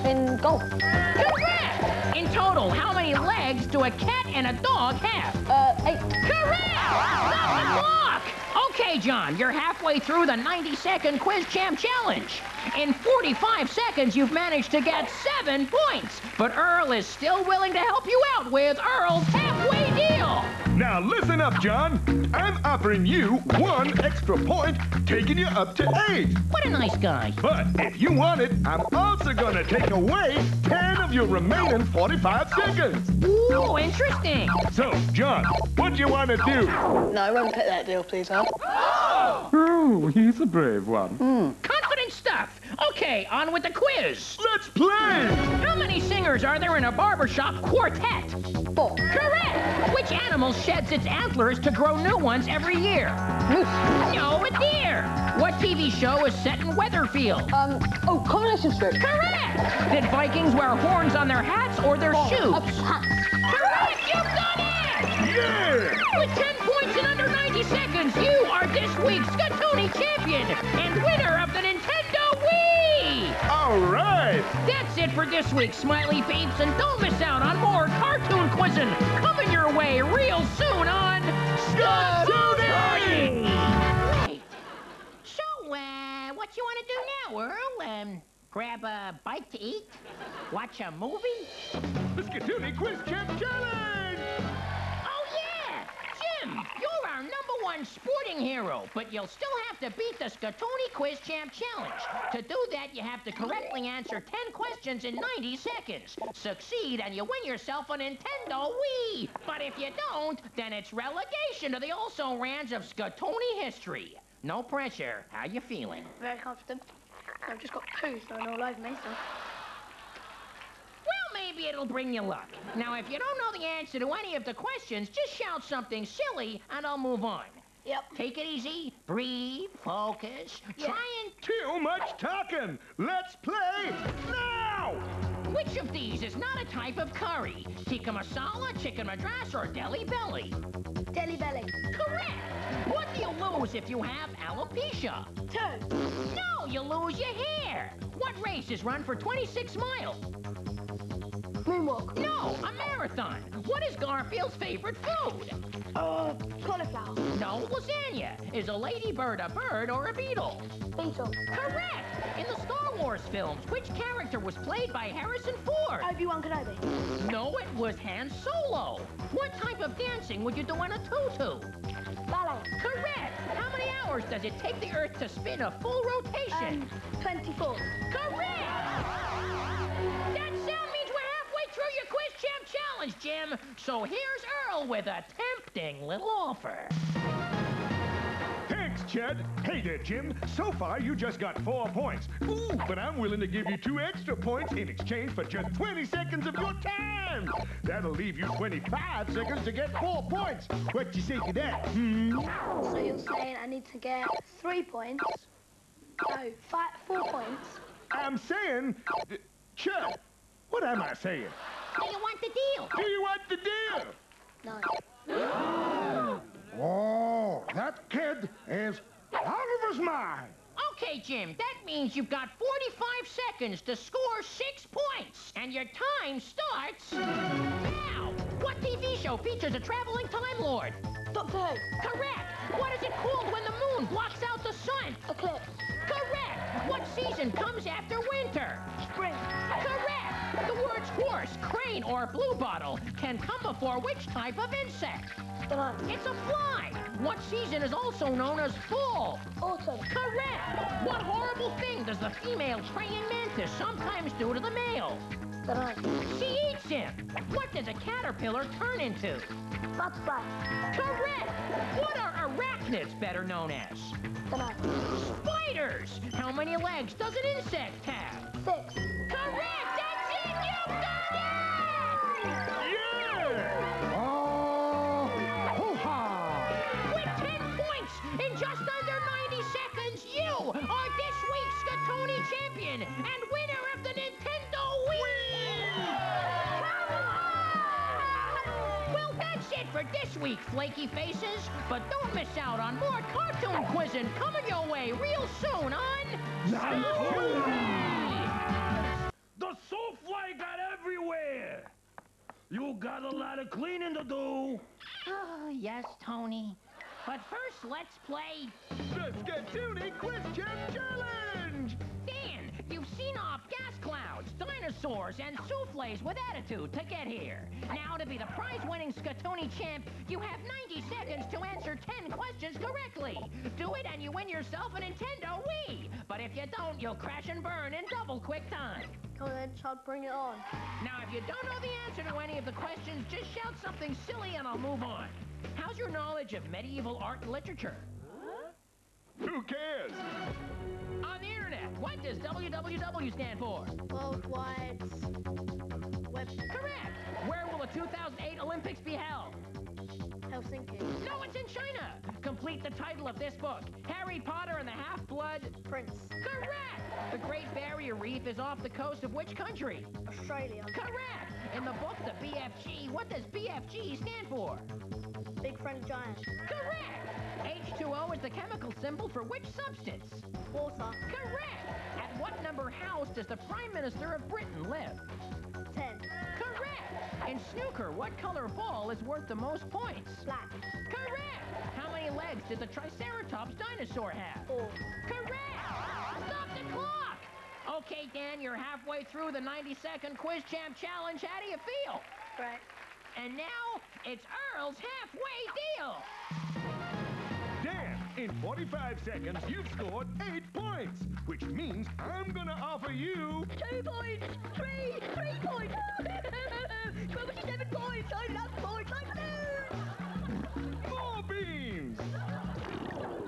In golf. Correct! In total, how many legs do a cat and a dog have? 8. Correct! Stop the clock! Okay, John, you're halfway through the 90-second Quiz Champ Challenge. In 45 seconds, you've managed to get 7 points. But Earl is still willing to help you out with Earl's Halfway Deal. Now listen up, John. I'm offering you 1 extra point, taking you up to 8. What a nice guy. But if you want it, I'm also gonna take away 10 of your remaining 45 seconds. Ooh, interesting. So, John, what do you want to do? No, I won't pick that deal, please, huh? Oh, he's a brave one. Confident stuff. Okay, on with the quiz. Let's play! How many singers are there in a barbershop quartet? 4. Correct. Which animal sheds its antlers to grow new ones every year? Moose. No, a deer. What TV show is set in Weatherfield? Coronation Street. Correct. Did Vikings wear horns on their hats or their shoes? Hats. Correct. You've done it. Yeah! With 10 points in under 90 seconds, you are this week's Scatoni champion and winner of the Nintendo Wii. All right! That's it for this week, Smiley Peeps, and don't miss out on more cartoon quizzing coming your way real soon on Scatoni! Wait. So, what you want to do now, Earl? Grab a bite to eat? Watch a movie? The Scatoni Quiz Champ Challenge! Oh, yeah! Jim, you're our #1 sporting hero, but you'll still have to beat the Scatoni Quiz Champ Challenge. To do that, you have to correctly answer 10 questions in 90 seconds. Succeed, and you win yourself a Nintendo Wii. But if you don't, then it's relegation to the also-rans of Scatoni history. No pressure. How you feeling? Very confident. I've just got poo, so no live me, so... Well, maybe it'll bring you luck. Now, if you don't know the answer to any of the questions, just shout something silly, and I'll move on. Yep. Take it easy, breathe, focus, Yeah. try and... Too much talking! Let's play now! Which Which of these is not a type of curry? Tikka masala, chicken madras, or deli belly? Deli belly. Correct! What do you lose if you have alopecia? Toe. No, you lose your hair. What race is run for 26 miles? Moonwalk. No, a marathon. What is Garfield's favorite food? Cauliflower. No, lasagna. Is a ladybird a bird or a beetle? Beetle. Correct! In the Star Wars films, which character was played by Harrison Ford? Obi-Wan Kenobi. No, it was Han Solo. What type of dancing would you do in a tutu? Ballet. Correct! How many hours does it take the Earth to spin a full rotation? 24. Correct! That sound means we're halfway through your Quiz Champ Challenge, Jim. So here's Earl with a tempting little offer. Thanks, Chad. Hey there, Jim. So far, you just got 4 points. Ooh, but I'm willing to give you 2 extra points in exchange for just 20 seconds of your time. That'll leave you 25 seconds to get 4 points. What you think of that? So you're saying I need to get 3 points? No, 4 points. I'm saying... Chad, what am I saying? Do you want the deal? Do you want the deal? No. Oh, that kid is out of his mind. Okay, Jim, that means you've got 45 seconds to score 6 points. And your time starts now. What TV show features a traveling Time Lord? Doctor Who. Correct. What is it called when the moon blocks out the sun? Eclipse. Correct. What season comes after winter? Spring. Correct. The words horse, crane, or bluebottle can come before which type of insect? Dunno. It's a fly. What season is also known as fall? Autumn. Correct. What horrible thing does the female praying mantis sometimes do to the male? Dunno. She eats him. What does a caterpillar turn into? Butterfly. Correct. What are arachnids better known as? Dunno. Spiders. How many legs does an insect have? 6. Correct. That's it. You've done it. Yeah! Oh, hoo-ha! With 10 points in just under 90 seconds, you are this week's Scatoni champion and winner of the Nintendo Wii! Well, that's it for this week, Flaky Faces. But don't miss out on more cartoon quizzing coming your way real soon on... The souffle got everywhere! You got a lot of cleaning to do. Oh, yes, Tony. But first, let's play... The Scatuni Quiz Champ Challenge! Dan, you've seen off gas clouds, dinosaurs, and souffles with attitude to get here. Now, to be the prize-winning Scatoni champ, you have 90 seconds to answer 10 questions correctly. Do it and you win yourself a Nintendo Wii. But if you don't, you'll crash and burn in double quick time. Come on then, child, bring it on. Now, if you don't know the answer to any of the questions, just shout something silly and I'll move on. How's your knowledge of medieval art and literature? Who cares? On the internet, what does WWW stand for? Worldwide Web. Correct. Where will the 2008 Olympics be held? Helsinki. No, it's in China. Complete the title of this book. Harry Potter and the Half-Blood... Prince. Correct. The Great Barrier Reef is off the coast of which country? Australia. Correct. In the book, The BFG, what does BFG stand for? Big Friend Giant. Correct. H2O is the chemical symbol for which substance? Water. Correct. At what number house does the Prime Minister of Britain live? 10. Correct. In snooker, what color ball is worth the most points? Black. Correct. How many legs did the Triceratops dinosaur have? 4. Correct. Stop the clock. Okay, Dan, you're halfway through the 90-second Quiz Champ Challenge. How do you feel? Right. And now, it's Earl's halfway deal. Dan, in 45 seconds, you've scored 8 points, which means I'm gonna offer you... 2 points. 3 points. 27 points. 9 points. 4 beans! No.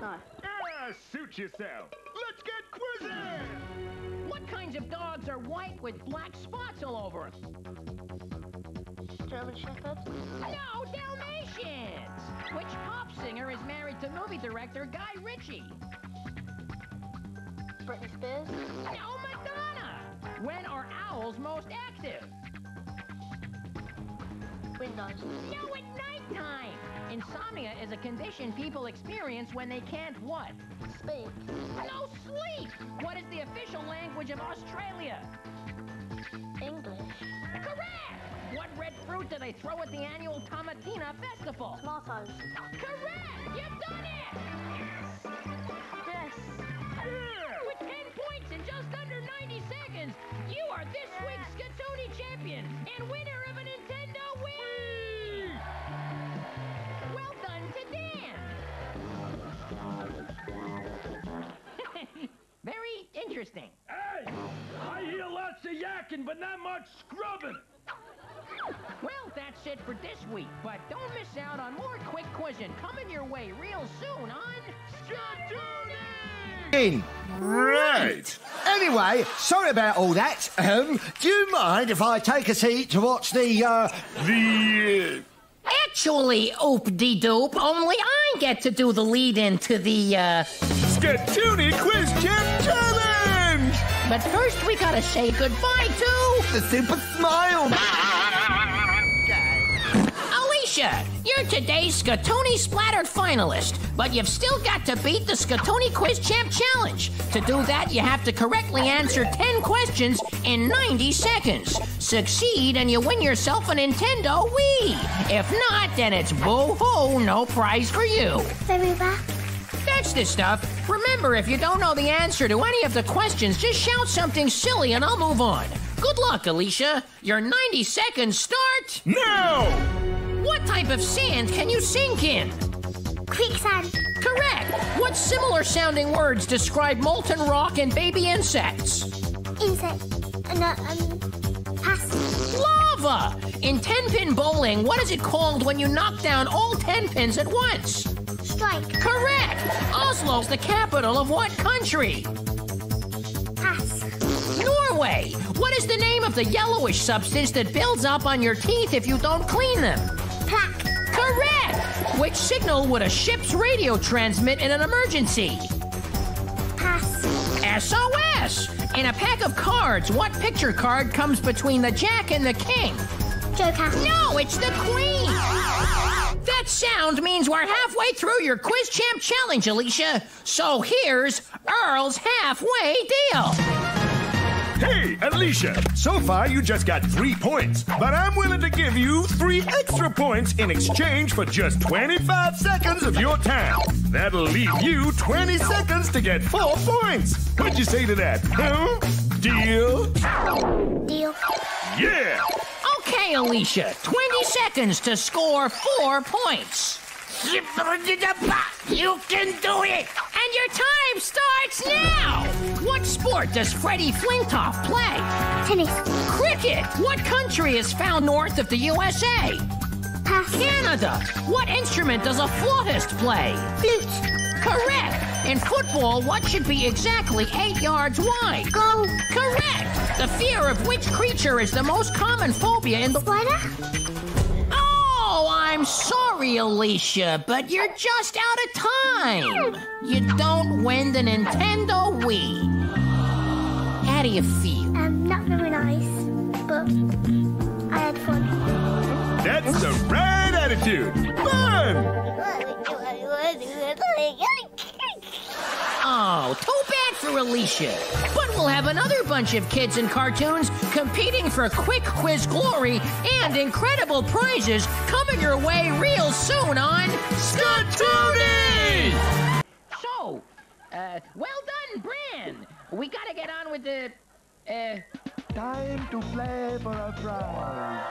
Ah, suit yourself. Let's get quizzing! What kinds of dogs are white with black spots all over them? German Shepherd. No, Dalmatians! Which pop singer is married to movie director Guy Ritchie? Britney Spears. No, Madonna! When are owls most active? Windows. No, at nighttime. Insomnia is a condition people experience when they can't what? Speak. No, sleep. What is the official language of Australia? English. Correct. What red fruit do they throw at the annual Tomatina Festival? Tomatoes. Correct. You've done it. Yes. With 10 points in just under 90 seconds, you are this week's Scatoni champion and winner of a Nintendo Wii! Well done to Dan! Very interesting. Hey! I hear lots of yakking, but not much scrubbing. Well, that's it for this week, but don't miss out on more quick quizzing coming your way real soon on Scatoni! Right. Anyway, sorry about all that. Do you mind if I take a seat to watch the Actually, oop-de-doop, only I get to do the lead-in to the, Scatoni Quiz Champ Challenge! But first we gotta say goodbye to... the Super Smile? Alicia, you're today's Scatoni Splattered finalist, but you've still got to beat the Scatoni Quiz Champ Challenge. To do that, you have to correctly answer 10 questions in 90 seconds. Succeed and you win yourself a Nintendo Wii. If not, then it's boo-hoo, no prize for you. Baby back. That's the stuff. Remember, if you don't know the answer to any of the questions, just shout something silly and I'll move on. Good luck, Alicia. Your 90 seconds start Now! What type of sand can you sink in? Quicksand. Correct. What similar sounding words describe molten rock and baby insects? Insect. Pass. Lava. In 10-pin bowling, what is it called when you knock down all 10 pins at once? Strike. Correct. Oslo's the capital of what country? Pass. Norway. What is the name of the yellowish substance that builds up on your teeth if you don't clean them? Plaque. Correct. Which signal would a ship's radio transmit in an emergency? Pass. SOS. In a pack of cards, what picture card comes between the Jack and the King? Joker. No, it's the Queen. That sound means we're halfway through your Quiz Champ Challenge, Alicia. So here's Earl's halfway deal. Hey, Alicia, so far you just got 3 points, but I'm willing to give you 3 extra points in exchange for just 25 seconds of your time. That'll leave you 20 seconds to get 4 points. What'd you say to that, huh? Deal? Deal. Yeah! Okay, Alicia, 20 seconds to score 4 points. You can do it! And your time starts now! What sport does Freddie Flintoff play? Tennis. Cricket! What country is found north of the USA? Pass. Canada! What instrument does a flautist play? Flute. Correct! In football, what should be exactly 8 yards wide? Goal. Correct! The fear of which creature is the most common phobia in the... Spider. Oh, I'm sorry, Alicia, but you're just out of time. You don't win the Nintendo Wii. How do you feel? Not very nice, but I had fun. That's the right attitude. Fun! Oh, too bad for Alicia. But we'll have another bunch of kids and cartoons competing for quick quiz glory and incredible prizes coming your way real soon on Scatoni! So, well done, Bran. We gotta get on with the, Time to play for a prize.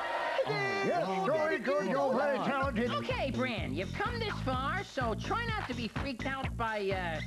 Yes, very good. You're very talented. Okay, Bran, you've come this far, so try not to be freaked out by,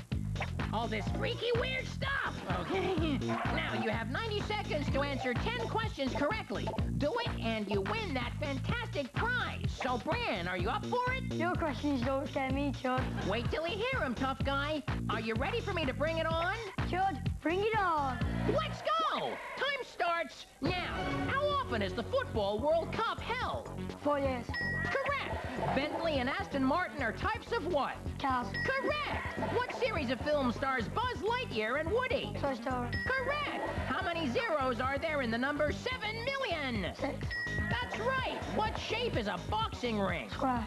all this freaky weird stuff, okay? Now, you have 90 seconds to answer 10 questions correctly. Do it, and you win that fantastic prize. So, Bran, are you up for it? Your questions don't scare me, Chud. Wait till you hear him, tough guy. Are you ready for me to bring it on? Chud, bring it on. Let's go! Time starts now. How often is the Football World Cup held? 4 years. Correct. Bentley and Aston Martin are types of what? Cars. Correct. What series of films stars Buzz Lightyear and Woody? Toy Story. Correct. How many zeros are there in the number 7 million? 6. That's right. What shape is a boxing ring? Square.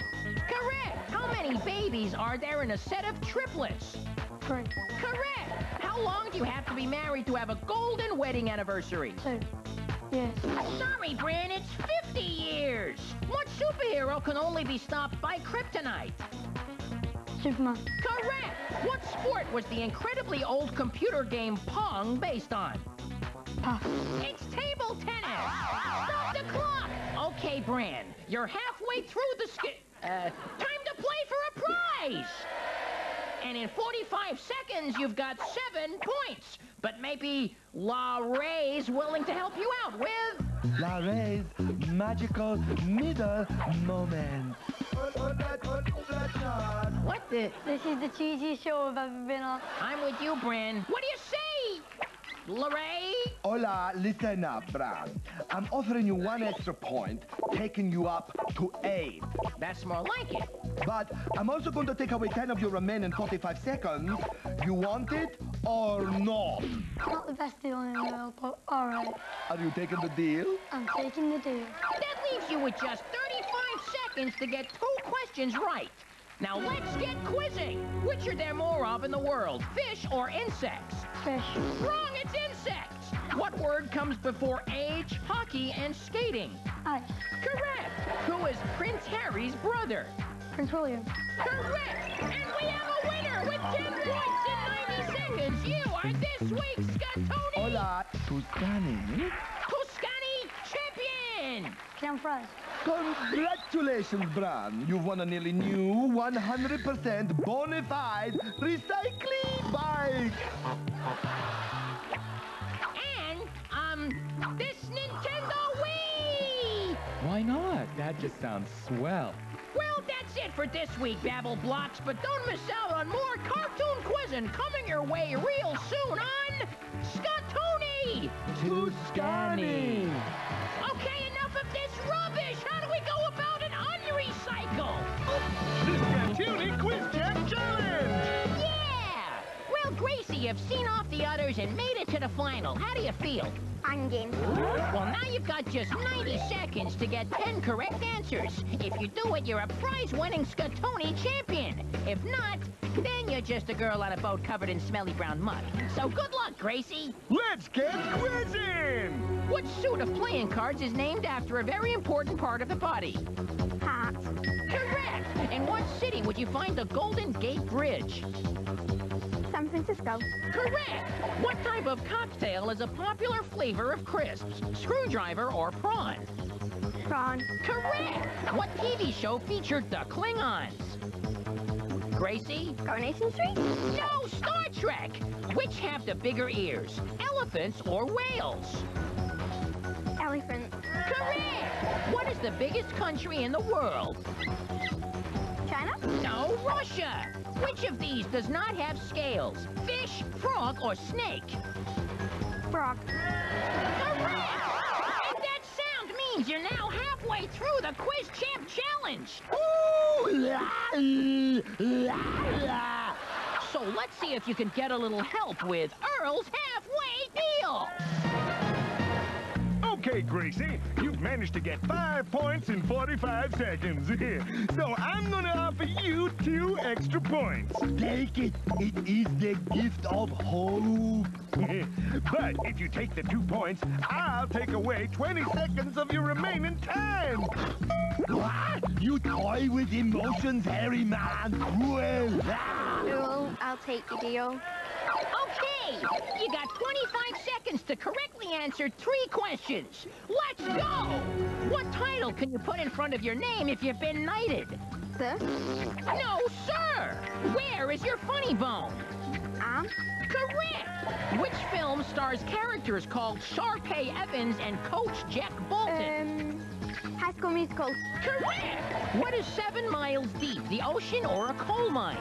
Correct. How many babies are there in a set of triplets? 3. Correct. How long do you have to be married to have a golden wedding anniversary? 2. Yes. Sorry, Bran, it's 50 years. What superhero can only be stopped by kryptonite? Superman. Correct. What sport was the incredibly old computer game Pong based on? Pass. It's table tennis. Stop the clock. Okay, Bran, you're halfway through the time to play for a prize. And in 45 seconds, you've got 7 points. But maybe La Ray's willing to help you out with... La Ray's magical middle moment. What the... This is the cheesiest show I've ever been on. I'm with you, Bran. What do you say, La Ray? Hola, listen up, Bran. I'm offering you 1 extra point, taking you up to 8. That's more like it. But I'm also going to take away 10 of your remaining 45 seconds. You want it or not? Not the best deal in the world, but all right. Are you taking the deal? I'm taking the deal. That leaves you with just 35 seconds to get 2 questions right. Now let's get quizzing. Which are there more of in the world, fish or insects? Fish. Wrong, it's insects. What word comes before age, hockey, and skating? Ice. Correct. Who is Prince Harry's brother? Prince William. Correct. And we have a winner with 10 points in 90 seconds. You are this week's Scatoni. Hola, Tuscany. Tuscany champion. Can I have fries? Congratulations, Bran. You've won a nearly new 100% bona fide recycling bike. And, this Nintendo Wii! Why not? That just sounds swell. Well, that's it for this week, Babble Blocks, but don't miss out on more cartoon quizzing coming your way real soon on Scatoni! Tuscany! Okay, enough of this rubbish! How do we go about an unrecycle? The Scatuni Quiz Jam Challenge! Yeah! Well, Gracie, you've seen off the others and made it to the final. How do you feel? I'm game. Well, now you've got just 90 seconds to get 10 correct answers. If you do it, you're a prize-winning Scatoni champion. If not, then you're just a girl on a boat covered in smelly brown mud. So good luck, Gracie. Let's get quizzing! What suit of playing cards is named after a very important part of the body? Heart. Correct. In what city would you find the Golden Gate Bridge? San Francisco. Correct. What type of cocktail is a popular flavor of crisps? Screwdriver or prawn? Prawn. Correct. What TV show featured the Klingons? Gracie? Coronation Street? No, Star Trek. Which have the bigger ears? Elephants or whales? Elephant. Correct. What is the biggest country in the world? China? No, Russia. Which of these does not have scales? Fish, frog, or snake? Frog. Correct! And that sound means you're now halfway through the Quiz Champ Challenge. Ooh, la, la, la. So let's see if you can get a little help with Earl's halfway deal. Okay, Gracie, you've managed to get 5 points in 45 seconds. So I'm gonna offer you 2 extra points. Take it. It is the gift of hope. But if you take the 2 points, I'll take away 20 seconds of your remaining time. What? You toy with emotions, Harry man. Cruel. Earl, I'll take the deal. Okay, you got 25 seconds to correctly answer 3 questions. Let's go! What title can you put in front of your name if you've been knighted? Sir? No, sir! Where is your funny bone? Correct! Which film stars characters called Sharpay Evans and Coach Jack Bolton? High School Musical. Correct! What is 7 miles deep, the ocean or a coal mine?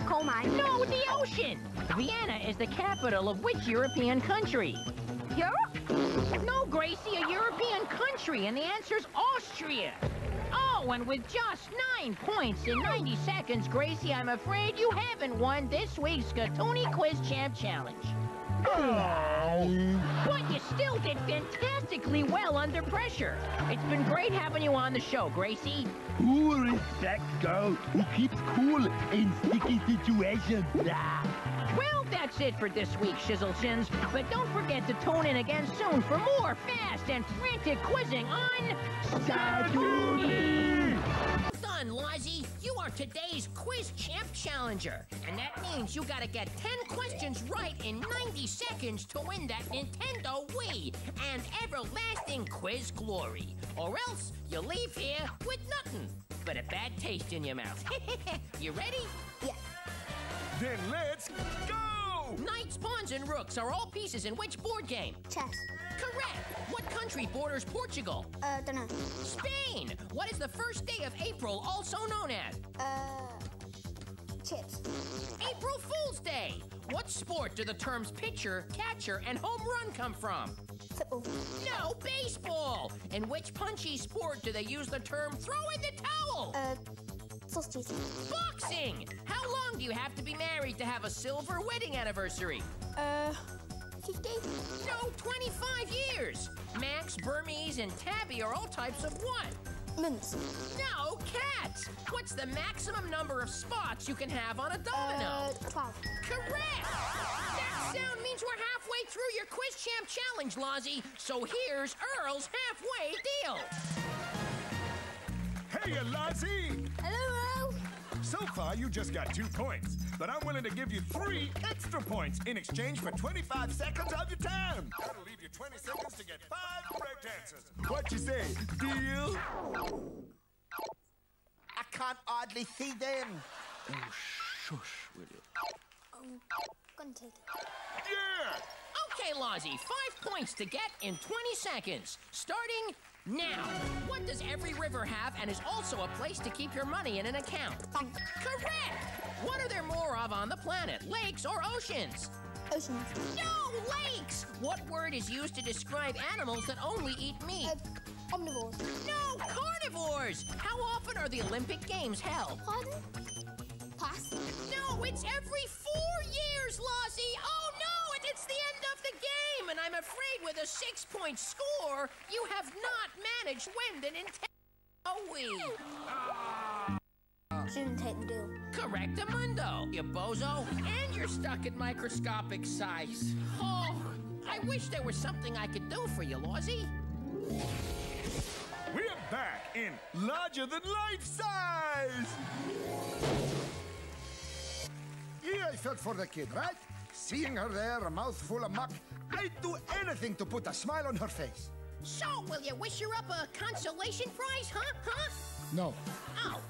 Coal mine. No, the ocean! Vienna is the capital of which European country? Europe? No, Gracie, a European country, and the answer's Austria. Oh, and with just 9 points in 90 seconds, Gracie, I'm afraid you haven't won this week's Scatoni Quiz Champ Challenge. But you still did fantastically well under pressure. It's been great having you on the show, Gracie. Who respects girl who keeps cool in sticky situations? Well, that's it for this week, Shizzleshins. But don't forget to tune in again soon for more fast and frantic quizzing on Skatoonie! Done, Lozzie. You are today's Quiz Champ Challenger. And that means you gotta get 10 questions right in 90 seconds to win that Nintendo Wii and everlasting quiz glory. Or else you leave here with nothing but a bad taste in your mouth. You ready? Yeah. Then let's go! Knights, pawns, and rooks are all pieces in which board game? Chess. Correct. What country borders Portugal? Dunno. Spain. What is the first day of April also known as? Chips. April Fool's Day. What sport do the terms pitcher, catcher, and home run come from? Football. No, baseball. In which punchy sport do they use the term throw in the towel? Sausages. Boxing. How long do you have to be married to have a silver wedding anniversary? 50. No, 25 years. Max, Burmese, and Tabby are all types of what? Mince. No, cats. What's the maximum number of spots you can have on a domino? 12. Correct. That sound means we're halfway through your Quiz Champ Challenge, Lozzie. So here's Earl's halfway deal. Hey, Lozzie! Hello, Earl. So far, you just got 2 points, but I'm willing to give you 3 extra points in exchange for 25 seconds of your time. That'll leave you 20 seconds to get 5 correct answers. What you say, deal? I can't hardly see them. Oh, shush, will you? Gonna take it. Yeah! Okay, Lozzie, 5 points to get in 20 seconds. Starting now. What does every river have and is also a place to keep your money in an account? Bank. Correct! What are there more of on the planet, lakes or oceans? Oceans. No, lakes! What word is used to describe animals that only eat meat? Omnivores. No, carnivores! How often are the Olympic Games held? Pardon? Pass. No, it's every 4 years, Lozzie! Oh no, and it's the end of the game! And I'm afraid with a 6-point score, you have not managed to win the Nintendo Wii. Shouldn't take the deal. Correctamundo, you bozo. And you're stuck at microscopic size. Oh, I wish there was something I could do for you, Lozzie. We're back in larger-than-life size! Yeah, I felt for the kid, right? Seeing her there, a mouthful of muck, I'd do anything to put a smile on her face. So, will you wish her up a consolation prize, huh? No. Oh.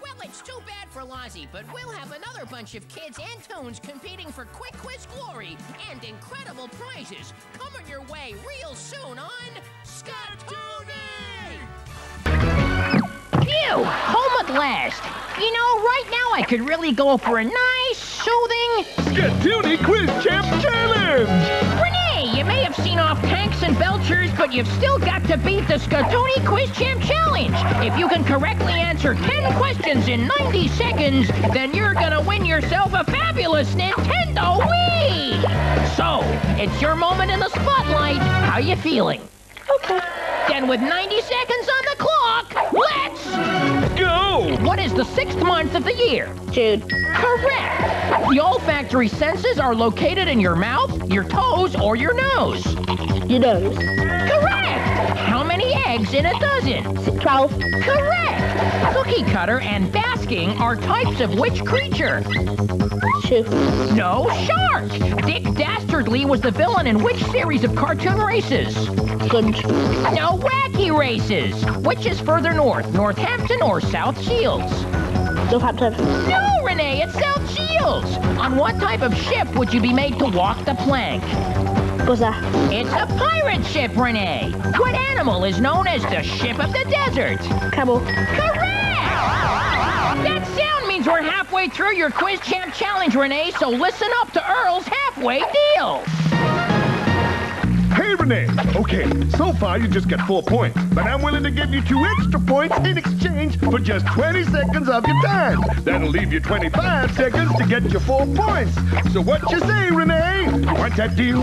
Well, it's too bad for Lozzie, but we'll have another bunch of kids and toons competing for Quick Quiz glory and incredible prizes coming your way real soon on Skatoonie! Phew! Home at last! You know, right now I could really go for a nice, soothing... Skatoonie Quiz Champ Challenge! Renee, you may have seen off tanks and belchers, but you've still got to beat the Skatoonie Quiz Champ Challenge. If you can correctly answer 10 questions in 90 seconds, then you're gonna win yourself a fabulous Nintendo Wii! So, it's your moment in the spotlight. How you feeling? Okay. Then with 90 seconds on the clock, let's... Go! What is the 6th month of the year? June. Correct! The olfactory senses are located in your mouth, your toes, or your nose. Your nose. Correct! How many eggs in a dozen? 12. Correct! Cookie cutter and basking are types of which creature? 2. No, shark! Dick Dastardly was the villain in which series of cartoon races? Good. No, wacky races! Which is further north, Northampton or South Shields? Northampton. No, Renee, it's South Shields! On what type of ship would you be made to walk the plank? Buzzer. It's a pirate ship, Renee! What animal is known as the ship of the desert? Camel. Correct! That sound means we're halfway through your Quiz Champ Challenge, Renee, so listen up to Earl's halfway deal! Hey, Renee. Okay, so far you just got 4 points, but I'm willing to give you 2 extra points in exchange for just 20 seconds of your time. That'll leave you 25 seconds to get your 4 points. So what you say, Renee? You want that deal?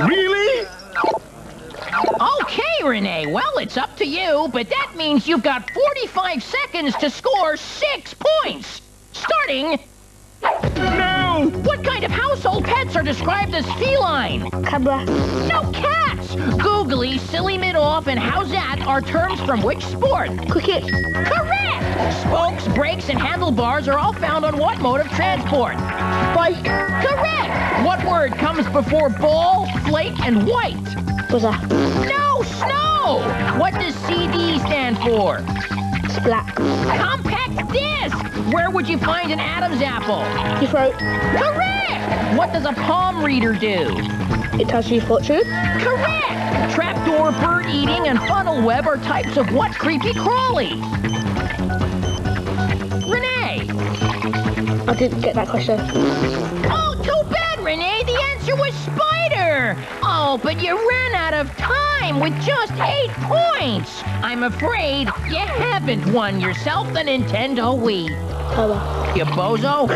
Really? Okay, Renee. Well, it's up to you, but that means you've got 45 seconds to score 6 points. Starting... No! What kind of household pets are described as feline? Cabra. No, cats! Googly, silly mid-off, and how's that are terms from which sport? Cricket. Correct! Spokes, brakes, and handlebars are all found on what mode of transport? Bike. Correct! What word comes before ball, flake, and white? Buzzer. No, snow! What does CD stand for? Splat. Compact disc! Where would you find an Adam's apple? Your throat. Correct! What does a palm reader do? It tells you your fortune. Correct! Trapdoor, bird eating, and funnel web are types of what creepy crawly? Renee! I didn't get that question. Oh, too bad, Renee. The answer was spider. Oh, but you ran out of time with just 8 points. I'm afraid you haven't won yourself the Nintendo Wii. Hello. You bozo.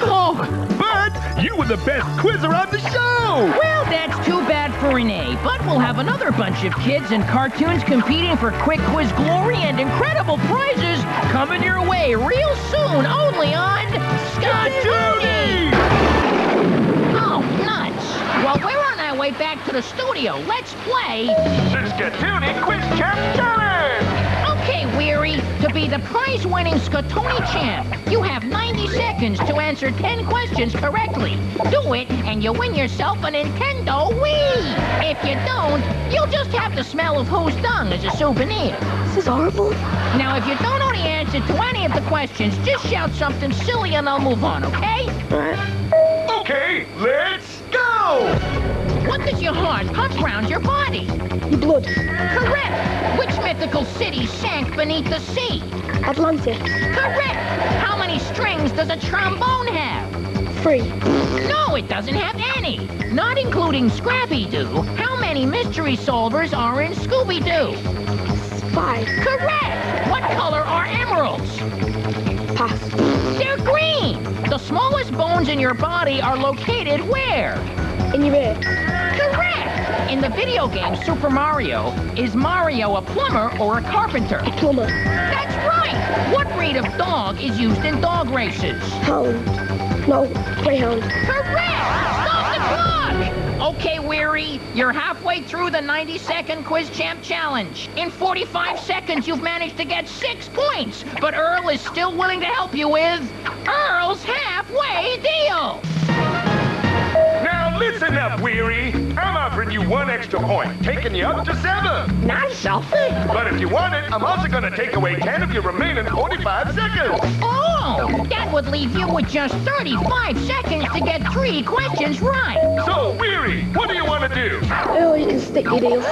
Oh, But you were the best quizzer on the show! well, that's too bad for Renee. But we'll have another bunch of kids and cartoons competing for quick quiz glory and incredible prizes coming your way real soon, only on Skatoony! Oh, nuts. Well, we're on our way back to the studio. Let's play... The Skatoony Quiz Champ Challenge! Okay, Weary, to be the prize-winning Skatoony champ, you have 90 seconds to answer 10 questions correctly. Do it, and you win yourself a Nintendo Wii. If you don't, you'll just have the smell of who's dung as a souvenir. This is horrible. Now, if you don't know the answer to any of the questions, just shout something silly and I'll move on, okay? Right. Okay, let's go! What does your heart pump around your body? Your blood. Correct. Which mythical city sank beneath the sea? Atlantis. Correct. How many strings does a trombone have? 3. No, it doesn't have any. Not including Scrappy-Doo. How many mystery solvers are in Scooby-Doo? 5. Correct. What color are emeralds? Pass. They're green. The smallest bones in your body are located where? In your ear. Correct. In the video game Super Mario, is Mario a plumber or a carpenter? A plumber. That's right. What breed of dog is used in dog races? Hound. No. Greyhound. Correct. Stop the clock. Okay, Weary, you're halfway through the 90-second Quiz Champ Challenge. In 45 seconds, you've managed to get 6 points, but Earl is still willing to help you with Earl's Halfway Deal. Now listen up, Weary. I'm offering you 1 extra point, taking you up to 7. Not selfish. But if you want it, I'm also gonna take away 10 of your remaining 45 seconds. Oh, that would leave you with just 35 seconds to get 3 questions right. So, Weary, what do you want to do? Oh, you can stick your deal.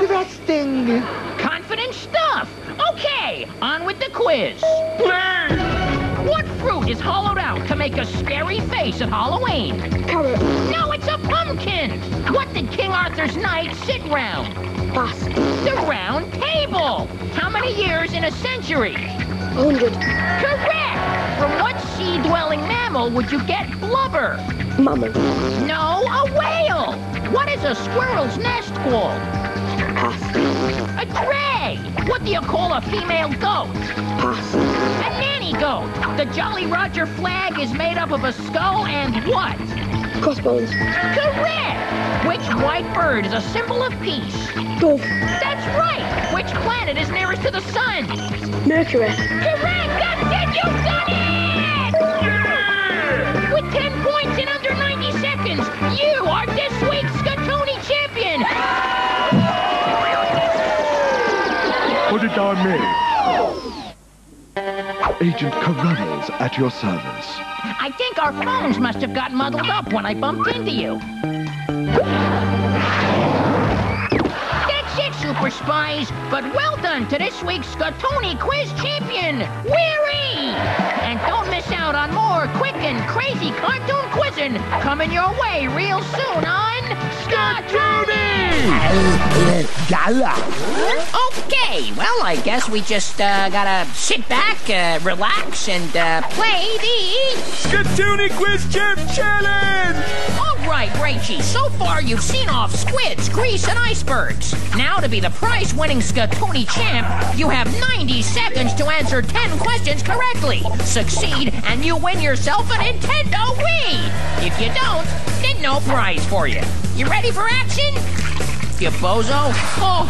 Interesting. Confident stuff. Okay, on with the quiz. Play! What fruit is hollowed out to make a scary face at Halloween? Carrot. No, it's a pumpkin. What did King Arthur's knights sit round? Pass. The round table. How many years in a century? 100. Correct. From what sea-dwelling mammal would you get blubber? Mammal. No, a whale. What is a squirrel's nest called? Pass. A tray. What do you call a female goat? Pass. A nanny goat. The Jolly Roger flag is made up of a skull and what? Crossbones. Correct. Which white bird is a symbol of peace? Dove. That's right. Which planet is nearest to the sun? Mercury. Correct. That's it. You've done it. Yeah! With 10 points in under 90 seconds, you are this week's Skatoony champion. Put it on me. Agent Carruthers at your service. I think our phones must have got muddled up when I bumped into you. That's it, Super Super Spies, but well done to this week's Scatoni Quiz champion, Weary! And don't miss out on more quick and crazy cartoon quizzing coming your way real soon on Scatoni! Okay, well, I guess we just gotta sit back, relax, and play the Scatoni Quiz Champ Challenge! All right, Rachie, so far you've seen off squids, grease, and icebergs. Now, to be the prize-winning Scatoni champ, you have 90 seconds to answer 10 questions correctly. Succeed, and you win yourself a Nintendo Wii! If you don't, then no prize for you. You ready for action? You bozo? Oh,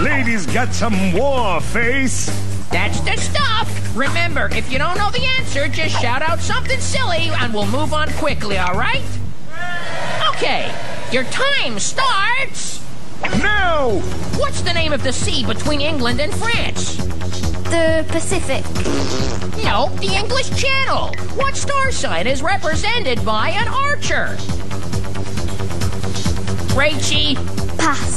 Ladies got some war face. that's the stuff. Remember, if you don't know the answer, just shout out something silly, and we'll move on quickly, all right? Okay, your time starts Now! What's the name of the sea between England and France? The Pacific. No, the English Channel. What star sign is represented by an archer? Rachie. Pass.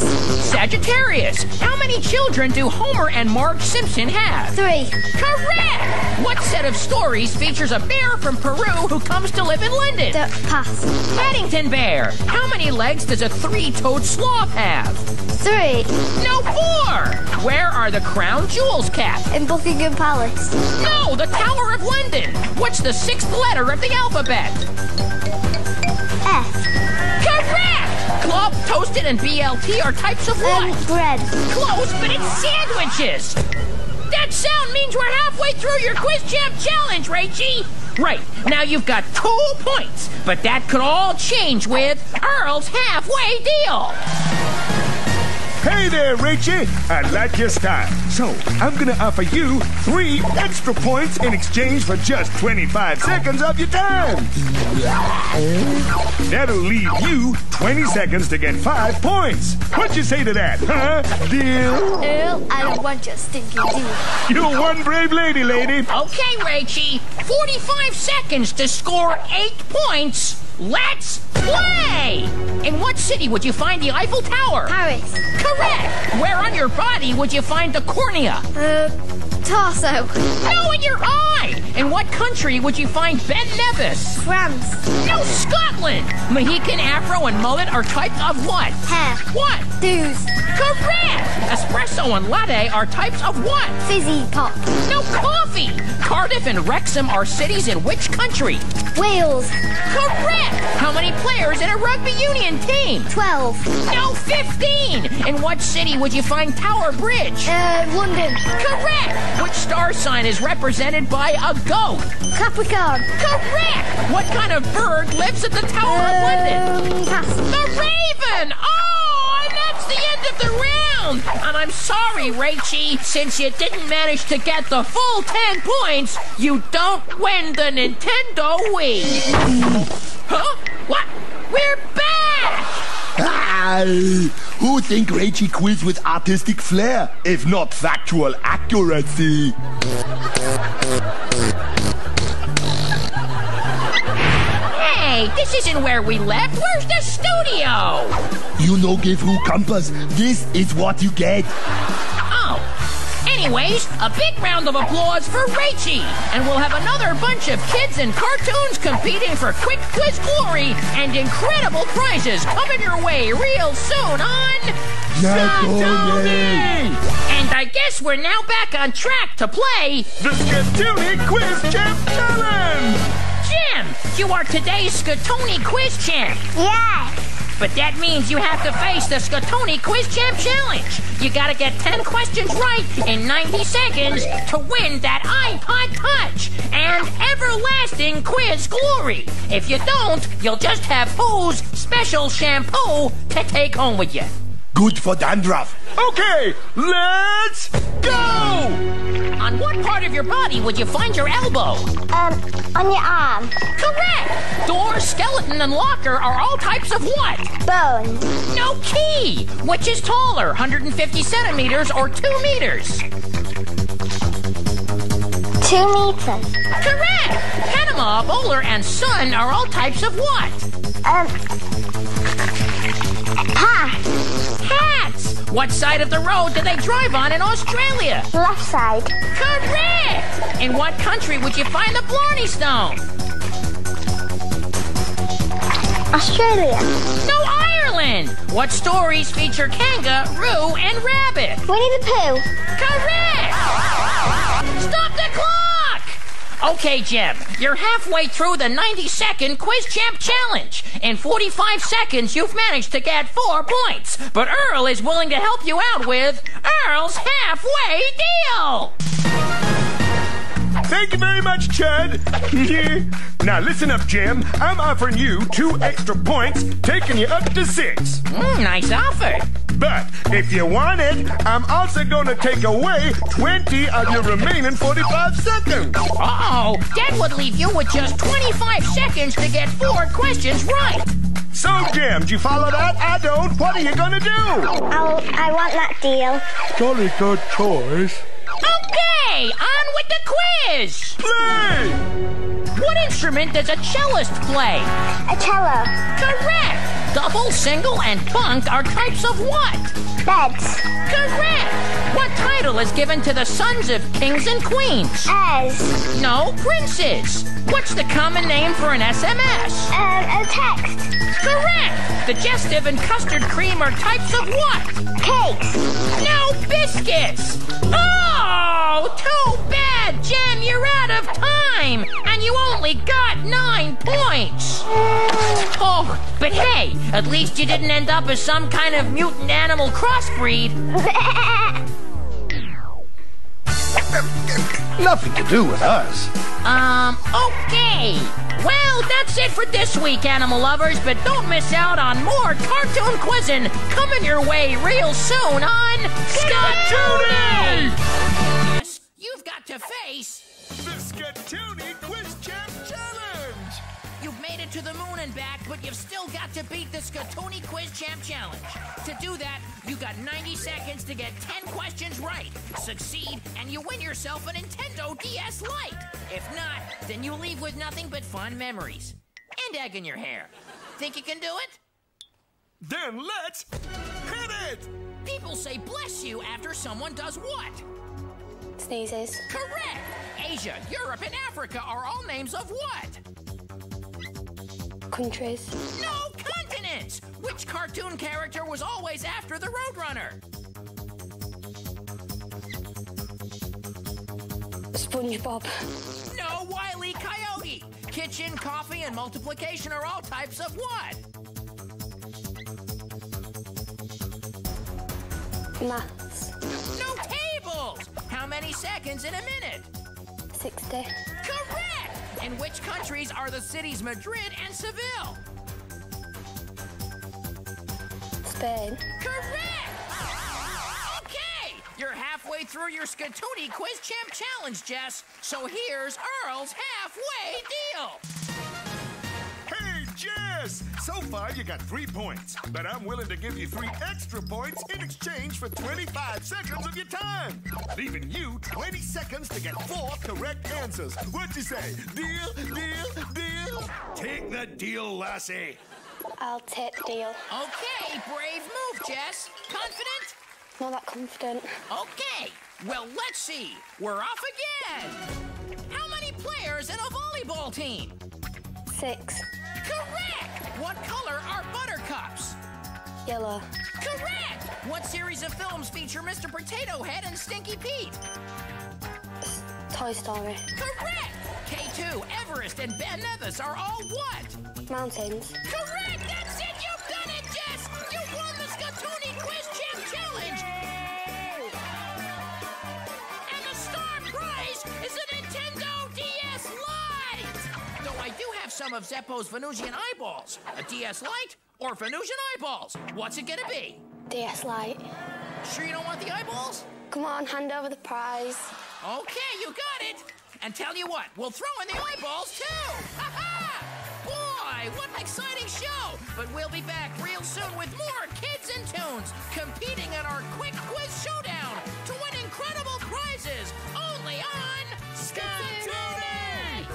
Sagittarius. How many children do Homer and Marge Simpson have? 3. Correct! What set of stories features a bear from Peru who comes to live in London? Pass. Paddington Bear. How many legs does a 3-toed sloth have? 3. No, 4! Where are the crown jewels kept? In Buckingham Palace. No, the Tower of London. What's the 6th letter of the alphabet? F. Correct! Club, toasted, and BLT are types of what? Bread. Close, but it's sandwiches. That sound means we're halfway through your Quiz Champ Challenge, Rachie. Right, now you've got 2 points, but that could all change with Earl's halfway deal. Hey there, Rachie. I like your style. So, I'm gonna offer you 3 extra points in exchange for just 25 seconds of your time. That'll leave you 20 seconds to get 5 points. What'd you say to that, huh? Deal? Earl, I don't want your stinking deal. You're one brave lady, lady. Okay, Rachie, 45 seconds to score 8 points. Let's play! In what city would you find the Eiffel Tower? Paris. Correct! Where on your body would you find the cornea? Torso. No, in your eye! In what country would you find Ben Nevis? France. No, Scotland! Mohican, afro, and mullet are types of what? Hair. What? Do's. Correct! Espresso and latte are types of what? Fizzy pop. No, coffee! Cardiff and Wrexham are cities in which country? Wales. Correct! How many players in a rugby union team? 12. No, 15! In what city would you find Tower Bridge? London. Correct! Which star sign is represented by a goat? Capricorn. Correct! What kind of bird lives at the Tower of London? Pass. The raven! Oh, and that's the end of the round! And I'm sorry, Rachie, since you didn't manage to get the full 10 points, you don't win the Nintendo Wii. Huh? What? We're back! Who think Rachie quiz with artistic flair, if not factual accuracy? Hey, this isn't where we left. Where's the studio? You no give who compass. This is what you get. Oh. Anyways, a big round of applause for Rachie. And we'll have another bunch of kids and cartoons competing for quick quiz glory and incredible prizes coming your way real soon on Scatoni! And I guess we're now back on track to play The Scatoni Quiz Champ Challenge! Jim, you are today's Scatoni Quiz Champ. Yeah. But that means you have to face the Scatoni Quiz Champ Challenge. You gotta get 10 questions right in 90 seconds to win that iPod Touch and everlasting quiz glory. If you don't, you'll just have Who's special shampoo to take home with you. Good for dandruff. Okay, let's go! On what part of your body would you find your elbow? On your arm. Correct! Door, skeleton, and locker are all types of what? Bone. No, key! Which is taller, 150 centimeters or 2 meters? 2 meters. Correct! Panama, bowler, and sun are all types of what? Hat. Hats! What side of the road do they drive on in Australia? Left side. Correct! In what country would you find the Blarney Stone? Australia. No, Ireland! What stories feature kangaroo and rabbit? Winnie the Pooh. Correct! Stop the clock! Okay, Jim, you're halfway through the 90-second Quiz Champ Challenge. In 45 seconds, you've managed to get 4 points. But Earl is willing to help you out with Earl's Halfway Deal! Thank you very much, Chad. Now listen up, Jim. I'm offering you 2 extra points, taking you up to 6. Nice offer. But if you want it, I'm also going to take away 20 of your remaining 45 seconds. Uh-oh, that would leave you with just 25 seconds to get 4 questions right. So, Jim, do you follow that? I don't. What are you going to do? I want that deal. Jolly good choice. Okay, on with the quiz. Play! What instrument does a cellist play? A cello. Correct. Double, single, and bunk are types of what? Beds. Correct. What title is given to the sons of kings and queens? Heirs. No, princes. What's the common name for an SMS? A text. Correct. Digestive and custard cream are types of what? Cakes. No, biscuits. Oh, too bad, Jem. You're out of time, and you only got 9 points. Oh, but hey, at least you didn't end up as some kind of mutant animal crossbreed. Nothing to do with us. Okay. Well, that's it for this week, animal lovers, but don't miss out on more cartoon quizzing coming your way real soon on Skatoony! Yes, you've got to face The Skatoony Quiz Champ Challenge! You've made it to the moon and back, but you've still got to beat the Skatoony Quiz Champ Challenge. To do that, you got 90 seconds to get 10 questions right. Succeed, and you win yourself a Nintendo DS Lite. If not, then you leave with nothing but fond memories. And egg in your hair. Think you can do it? Then let's hit it! People say bless you after someone does what? Sneezes. Correct! Asia, Europe, and Africa are all names of what? Countries. No, continents! Which cartoon character was always after the Roadrunner? SpongeBob. No, Wile E. Coyote! Kitchen, coffee, and multiplication are all types of what? Maths. No tables! How many seconds in a minute? 60. Correct! In which countries are the cities Madrid and Seville? Spain. Correct! Okay! You're halfway through your Skatoony Quiz Champ Challenge, Jess. So here's Earl's Halfway Deal. Hey, Jess! So far, you got 3 points, but I'm willing to give you 3 extra points in exchange for 25 seconds of your time, leaving you 20 seconds to get 4 correct answers. What'd you say? Deal, deal, deal? Take the deal, lassie. I'll take the deal. Okay, brave move, Jess. Confident? Not that confident. Okay, well, let's see. We're off again. How many players in a volleyball team? 6. Correct! What color are buttercups? Yellow. Correct! What series of films feature Mr. Potato Head and Stinky Pete? Toy Story. Correct! K2, Everest, and Ben Nevis are all what? Mountains. Correct! That's it! You've done it, Jess! You won the Skatoony Quiz Champ Challenge! And the star prize is a Nintendo DS Lite! Though I do have some of Zeppo's Venusian eyeballs. A DS Lite or Venusian eyeballs? What's it gonna be? DS Lite. Sure you don't want the eyeballs? Come on, hand over the prize. Okay, you got it. And tell you what, we'll throw in the eyeballs too. Ha-ha! Boy, what an exciting show. But we'll be back real soon with more Kids and Tunes, competing in our quick quiz showdown to win incredible prizes only on Skatoony!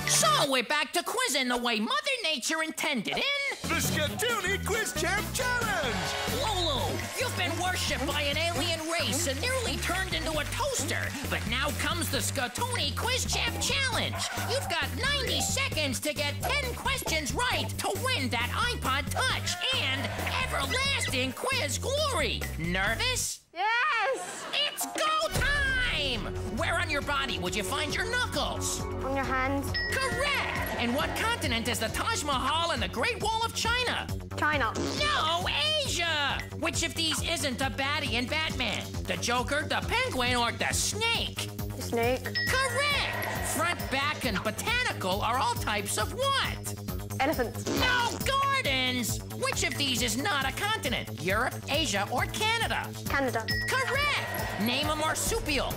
So we're back to quizzing the way Mother Nature intended in The Skatoony Quiz Champ Challenge! Lulu, you've been working worshipped by an alien race and nearly turned into a toaster. But now comes the Scatoni Quiz Champ Challenge. You've got 90 seconds to get 10 questions right to win that iPod Touch and everlasting quiz glory. Nervous? Yes! It's go time! Where on your body would you find your knuckles? On your hands. Correct! And what continent is the Taj Mahal and the Great Wall of China? China. No, Asia! Which of these isn't a baddie in Batman? The Joker, the Penguin, or the Snake? The snake. Correct! Front, back, and botanical are all types of what? Elephants. No, gardens! Which of these is not a continent? Europe, Asia, or Canada? Canada. Correct! Name a marsupial.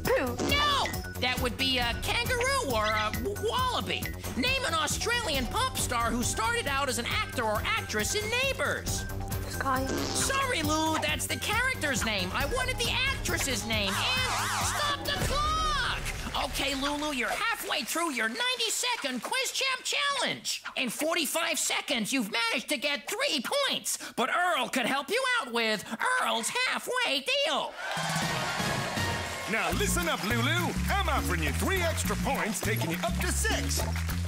Pooh. No! That would be a kangaroo or a wallaby. Name an Australian pop star who started out as an actor or actress in Neighbours. Sky. Sorry, Lou, that's the character's name. I wanted the actress's name. And stop the clock! Okay, Lulu, you're halfway through your 90-second Quiz Champ Challenge. In 45 seconds, you've managed to get 3 points. But Earl could help you out with Earl's halfway deal. Now listen up, Lulu. I'm offering you 3 extra points, taking you up to 6.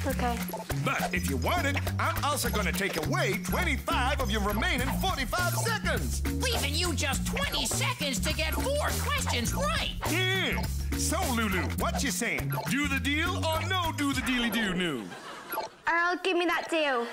Okay. But if you want it, I'm also going to take away 25 of your remaining 45 seconds. Leaving you just 20 seconds to get 4 questions right. Yeah. So, Lulu, what you saying? Do the deal or no do the dealy-do-no? Earl, give me that deal.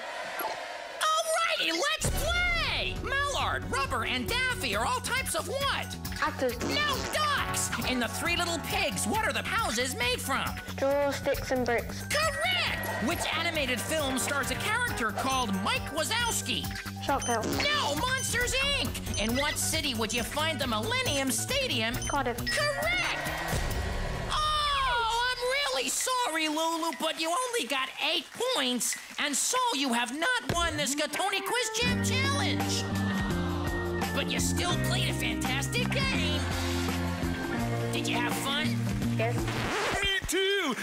Alrighty, let's play! Mallard, Rubber, and Daffy are all types of what? Actors. No, ducks! In the 3 Little Pigs, what are the houses made from? Straw, sticks, and bricks. Correct! Which animated film stars a character called Mike Wazowski? Shark Tale. No, Monsters, Inc. In what city would you find the Millennium Stadium? Cardiff. Correct! Oh, I'm really sorry, Lulu, but you only got 8 points, and so you have not won the Scatoni Quiz Champ Challenge. But you still played a fantastic game. Did you have fun? Yes. Me too.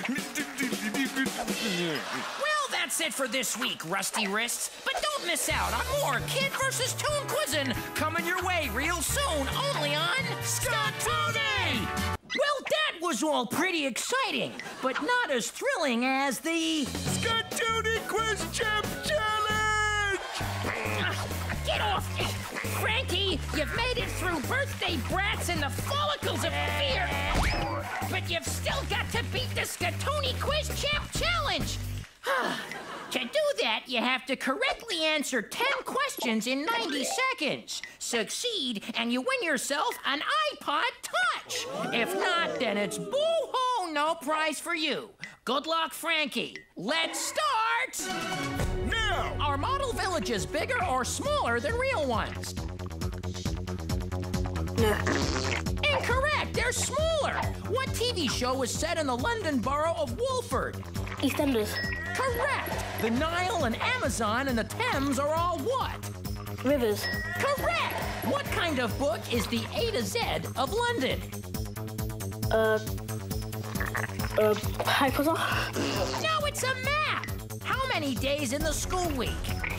Well, that's it for this week, Rusty Wrists. But don't miss out on more Kid vs. Toon Quizzin' coming your way real soon, only on Scatoni! Well, that was all pretty exciting, but not as thrilling as the Scatoni Quiz Champ Challenge! Get off! Frankie, you've made it through birthday brats and the follicles of fear! But you've still got to beat the Scatoni Quiz Champ Challenge! To do that, you have to correctly answer 10 questions in 90 seconds. Succeed, and you win yourself an iPod Touch. If not, then it's boo-hoo, no prize for you. Good luck, Frankie. Let's start! Now! Are model villages bigger or smaller than real ones? No. Incorrect, they're smaller. What TV show was set in the London borough of Wolford? EastEnders. Correct. The Nile and Amazon and the Thames are all what? Rivers. Correct. What kind of book is the A to Z of London? Harry Potter. No, it's a map. How many days in the school week?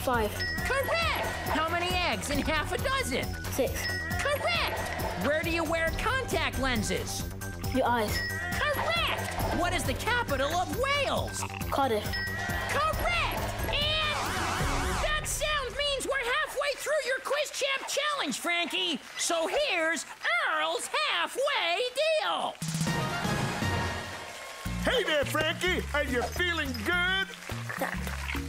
5. Correct. How many eggs in half a dozen? 6. Correct. Where do you wear contact lenses? Your eyes. Correct. What is the capital of Wales? Cardiff. Correct. And that sound means we're halfway through your Quiz Champ Challenge, Frankie. So here's Earl's halfway deal. Hey there, Frankie. Are you feeling good?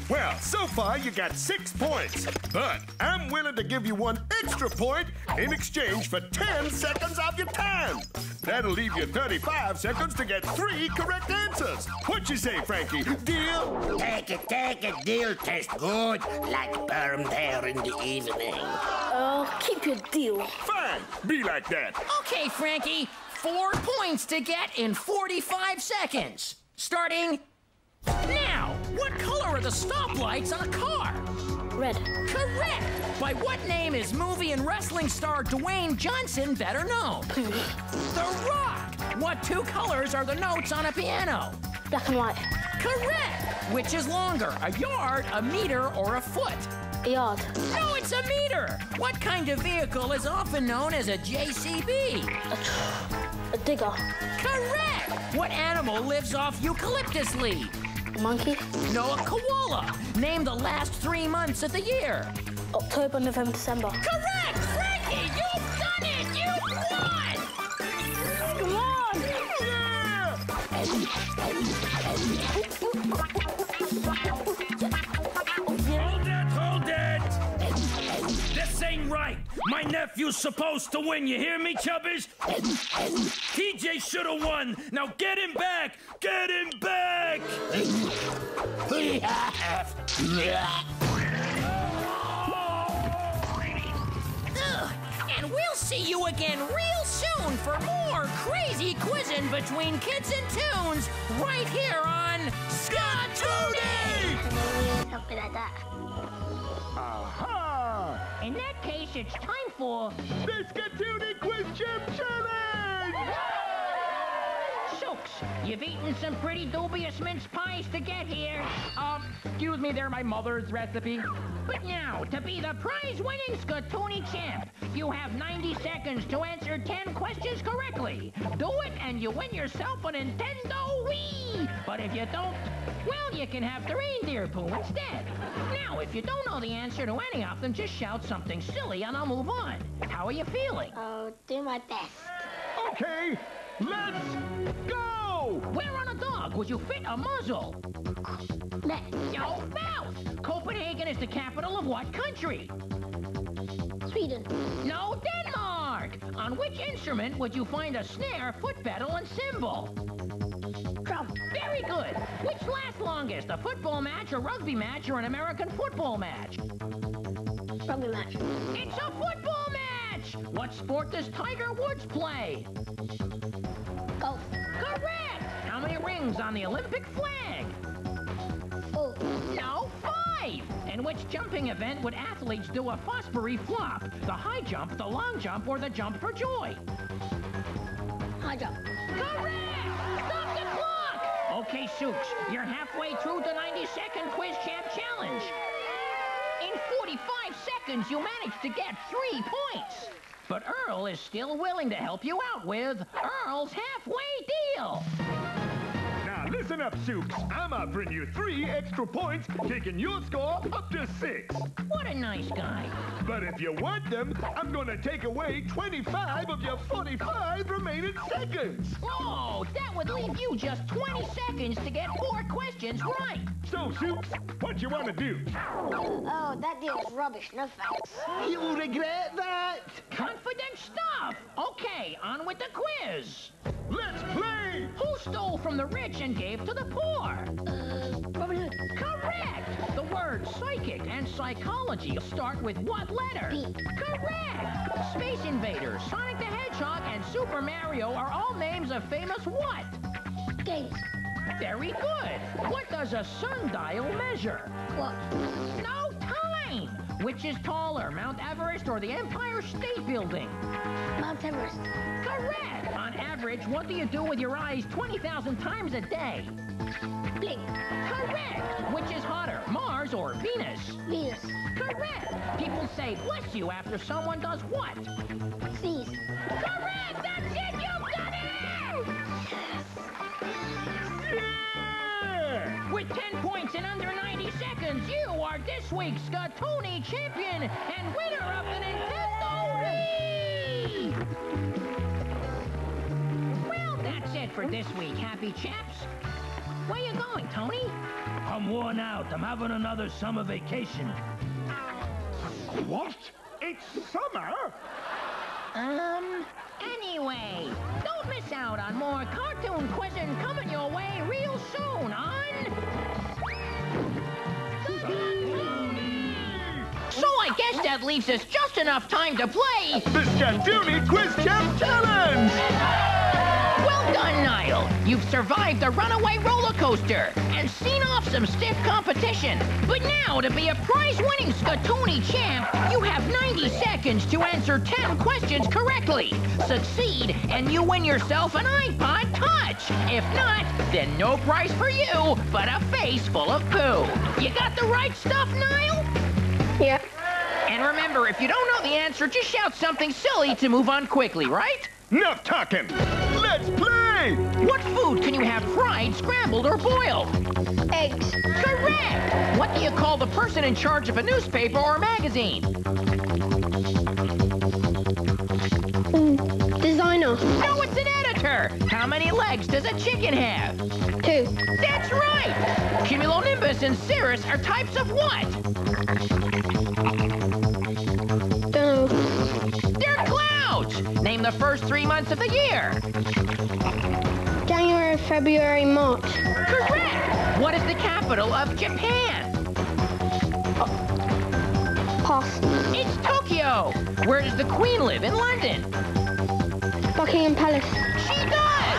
Well, so far you got 6 points, but I'm willing to give you 1 extra point in exchange for 10 seconds of your time. That'll leave you 35 seconds to get 3 correct answers. What you say, Frankie? Deal? Take it, deal tastes good, like perm there in the evening. Keep your deal. Fine, be like that. Okay, Frankie, 4 points to get in 45 seconds. Starting now. What color are the stoplights on a car? Red. Correct. By what name is movie and wrestling star Dwayne Johnson better known? The Rock. What 2 colors are the notes on a piano? Black and white. Correct. Which is longer, a yard, a meter, or a foot? A yard. No, it's a meter. What kind of vehicle is often known as a JCB? A digger. Correct! What animal lives off eucalyptus leaf? A monkey. No, a koala. Name the last 3 months of the year. October, November, December. Correct! Frankie, you've done it! You've won! Come on! Hold it! This ain't right. My nephew's supposed to win. You hear me, Chubbers? TJ should have won. Now get him back! Get him back! And we'll see you again real soon for more crazy quizzing between kids and tunes right here on Skatoony! Something like that. Aha! In that case, it's time for The Skatoony Quiz Champ Challenge! Souks. You've eaten some pretty dubious mince pies to get here. Excuse me, they're my mother's recipe. But now, to be the prize-winning Skatoony champ, you have 90 seconds to answer 10 questions correctly. Do it, and you win yourself a Nintendo Wii. But if you don't, well, you can have the reindeer poo instead. Now, if you don't know the answer to any of them, just shout something silly, and I'll move on. How are you feeling? I'll do my best. Okay, let's go! Where on a dog would you fit a muzzle? Next. No, mouth. Copenhagen is the capital of what country? Sweden. No, Denmark. On which instrument would you find a snare, foot pedal, and cymbal? Drum. Very good. Which lasts longest, a football match, a rugby match, or an American football match? Rugby match. It's a football match. What sport does Tiger Woods play? Golf. Correct. How many rings on the Olympic flag? 4. No, 5. In which jumping event would athletes do a Fosbury flop? The high jump, the long jump, or the jump for joy? High jump. Correct! Stop the clock! Okay, Souks, you're halfway through the 90-second Quiz Champ Challenge. In 45 seconds, you managed to get 3 points. But Earl is still willing to help you out with Earl's Halfway Deal. Now listen up, Souks. I'm offering you 3 extra points, taking your score up to 6. What a nice guy. But if you want them, I'm gonna take away 25 of your 45 remaining seconds. Oh, that would leave you just 20 seconds to get 4 questions right. So, Souks, what you wanna do? Oh, that deal is rubbish. No thanks. You'll regret that. Confident stuff. Okay, on with the quiz. Let's play! Who stole from the rich and gave to the poor? Robin Hood. Correct. The words psychic and psychology start with what letter? P. Correct. Space Invaders, Sonic the Hedgehog, and Super Mario are all names of famous what? Games. Very good. What does a sundial measure? What? No time. Which is taller, Mount Everest or the Empire State Building? Mount Everest. Correct. On average, what do you do with your eyes 20,000 times a day? Blink. Correct. Which is hotter, Mars or Venus? Venus. Correct. People say bless you after someone does what? Sneeze. Correct. That's it. You got it. Yeah! With 10 points in under 90 seconds, you are this week's Skatoony champion and winner of the Nintendo Wii! Well, that's it for this week, happy chaps. Where you going, Tony? I'm worn out. I'm having another summer vacation. What? It's summer? Anyway, don't miss out on more cartoon quizzing coming your way real soon on... So I guess that leaves us just enough time to play... The Skatoony Quiz Champ Challenge! Well done, Niall. You've survived the runaway roller coaster and seen off some stiff competition. But now, to be a prize-winning Skatoony champ, you have 90 seconds to answer 10 questions correctly. Succeed, and you win yourself an iPod Touch. If not, then no prize for you, but a face full of poo. You got the right stuff, Niall? Yeah. And remember, if you don't know the answer, just shout something silly to move on quickly, right? Enough talking. Let's play! What food can you have fried, scrambled, or boiled? Eggs. Correct! What do you call the person in charge of a newspaper or magazine? Designer. No, it's an editor! How many legs does a chicken have? 2. That's right! Cumulonimbus and cirrus are types of what? Don't know. They're clouds! Name the first 3 months of the year. January, February, March. Correct! What is the capital of Japan? Pass. It's Tokyo! Where does the Queen live in London? Buckingham Palace. She does!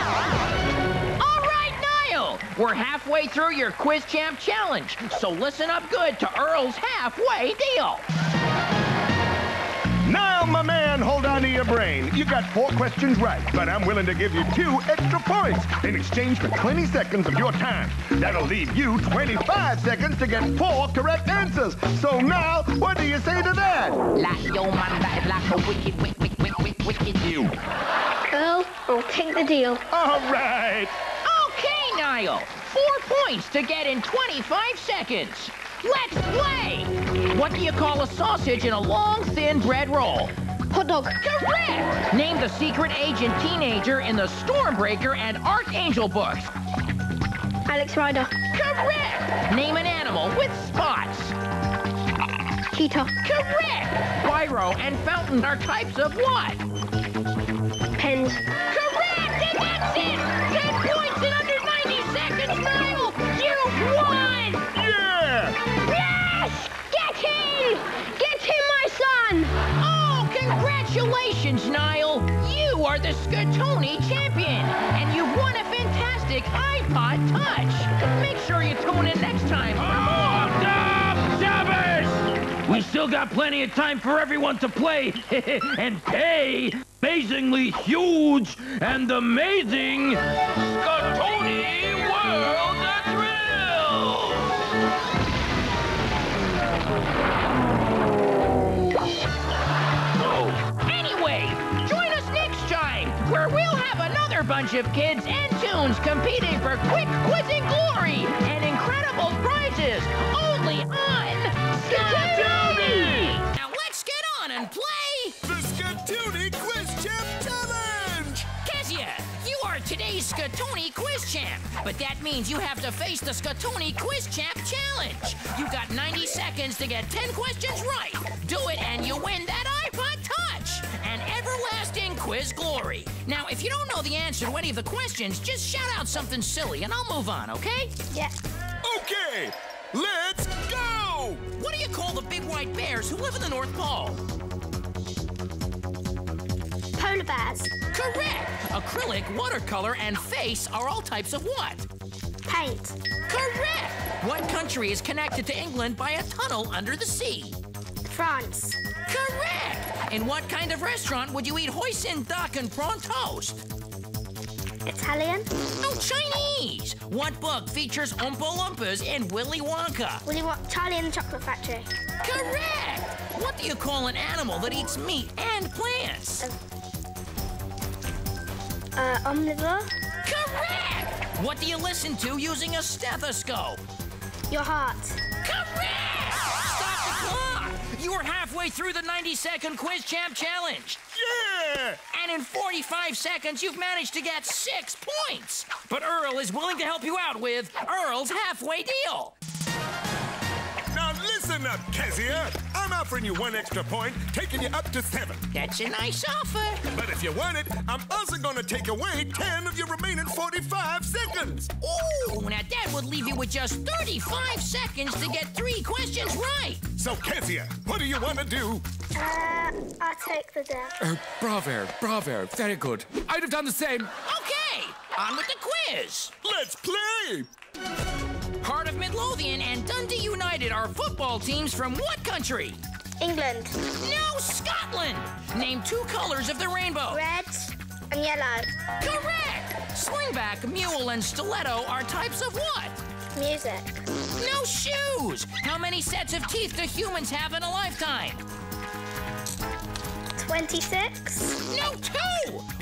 All right, Niall! We're halfway through your Quiz Champ Challenge, so listen up good to Earl's halfway deal. Now, my man, hold on to your brain. You got 4 questions right, but I'm willing to give you 2 extra points in exchange for 20 seconds of your time. That'll leave you 25 seconds to get 4 correct answers. So now, what do you say to that? Like your man that is like a wicked you. Earl, I'll take the deal. All right. Okay, Niall. 4 points to get in 25 seconds. Let's play! What do you call a sausage in a long, thin bread roll? Hot dog. Correct! Name the secret agent teenager in the Stormbreaker and Archangel books. Alex Rider. Correct! Name an animal with spots. Cheetah. Correct! Pyro and fountain are types of what? Pens. Correct! And that's it! 10 points in under 90 seconds, Niall! You've won! Yeah! Yes! Get him! Get him, my son! Oh, congratulations, Niall! You are the Skatoni champion, and you've won a fantastic iPod Touch. Make sure you tune in next time for more. Stop, Shabbos! We still got plenty of time for everyone to play and pay amazingly huge and amazing Skatoni World Thrills! Anyway, join us next time, where we'll have another bunch of kids and tunes competing for quick quizzing glory and incredible prizes, only on Skatoni! Now let's get on and play The Skatoni Quiz Champ Challenge! Kezia, you are today's Skatoni Quiz Champ, but that means you have to face the Skatoni Quiz Champ Challenge. You got 90 seconds to get 10 questions right. Do it and you win that iPod Touch and everlasting quiz glory. Now, if you don't know the answer to any of the questions, just shout out something silly and I'll move on, okay? Yeah. Okay, let's go! What do you call the big white bears who live in the North Pole? Polar bears. Correct! Acrylic, watercolor, and face are all types of what? Paint. Correct! What country is connected to England by a tunnel under the sea? France. Correct! In what kind of restaurant would you eat hoisin, duck, and prawn toast? Italian. No, Chinese! What book features Oompa Loompas and Willy Wonka? Charlie and the Chocolate Factory. Correct! What do you call an animal that eats meat and plants? Omnivore. Correct! What do you listen to using a stethoscope? Your heart. Correct! Stop the clock! You are halfway through the 90-second Quiz Champ Challenge. Yeah! And in 45 seconds, you've managed to get 6 points. But Earl is willing to help you out with Earl's halfway deal. Now listen up, Kezia. I'm offering you 1 extra point, taking you up to 7. That's a nice offer. But if you want it, I'm also gonna take away 10 of your remaining 45 seconds. Ooh, now that would leave you with just 35 seconds to get 3 questions right. So, Kezia, what do you want to do? I'll take the deal. Bravo, very good. I'd have done the same. Okay, on with the quiz. Let's play! Heart of Midlothian and Dundee United are football teams from what country? England. No, Scotland! Name 2 colors of the rainbow. Red and yellow. Correct! Slingback, mule, and stiletto are types of what? Music. No shoes! How many sets of teeth do humans have in a lifetime? 26. No, 2!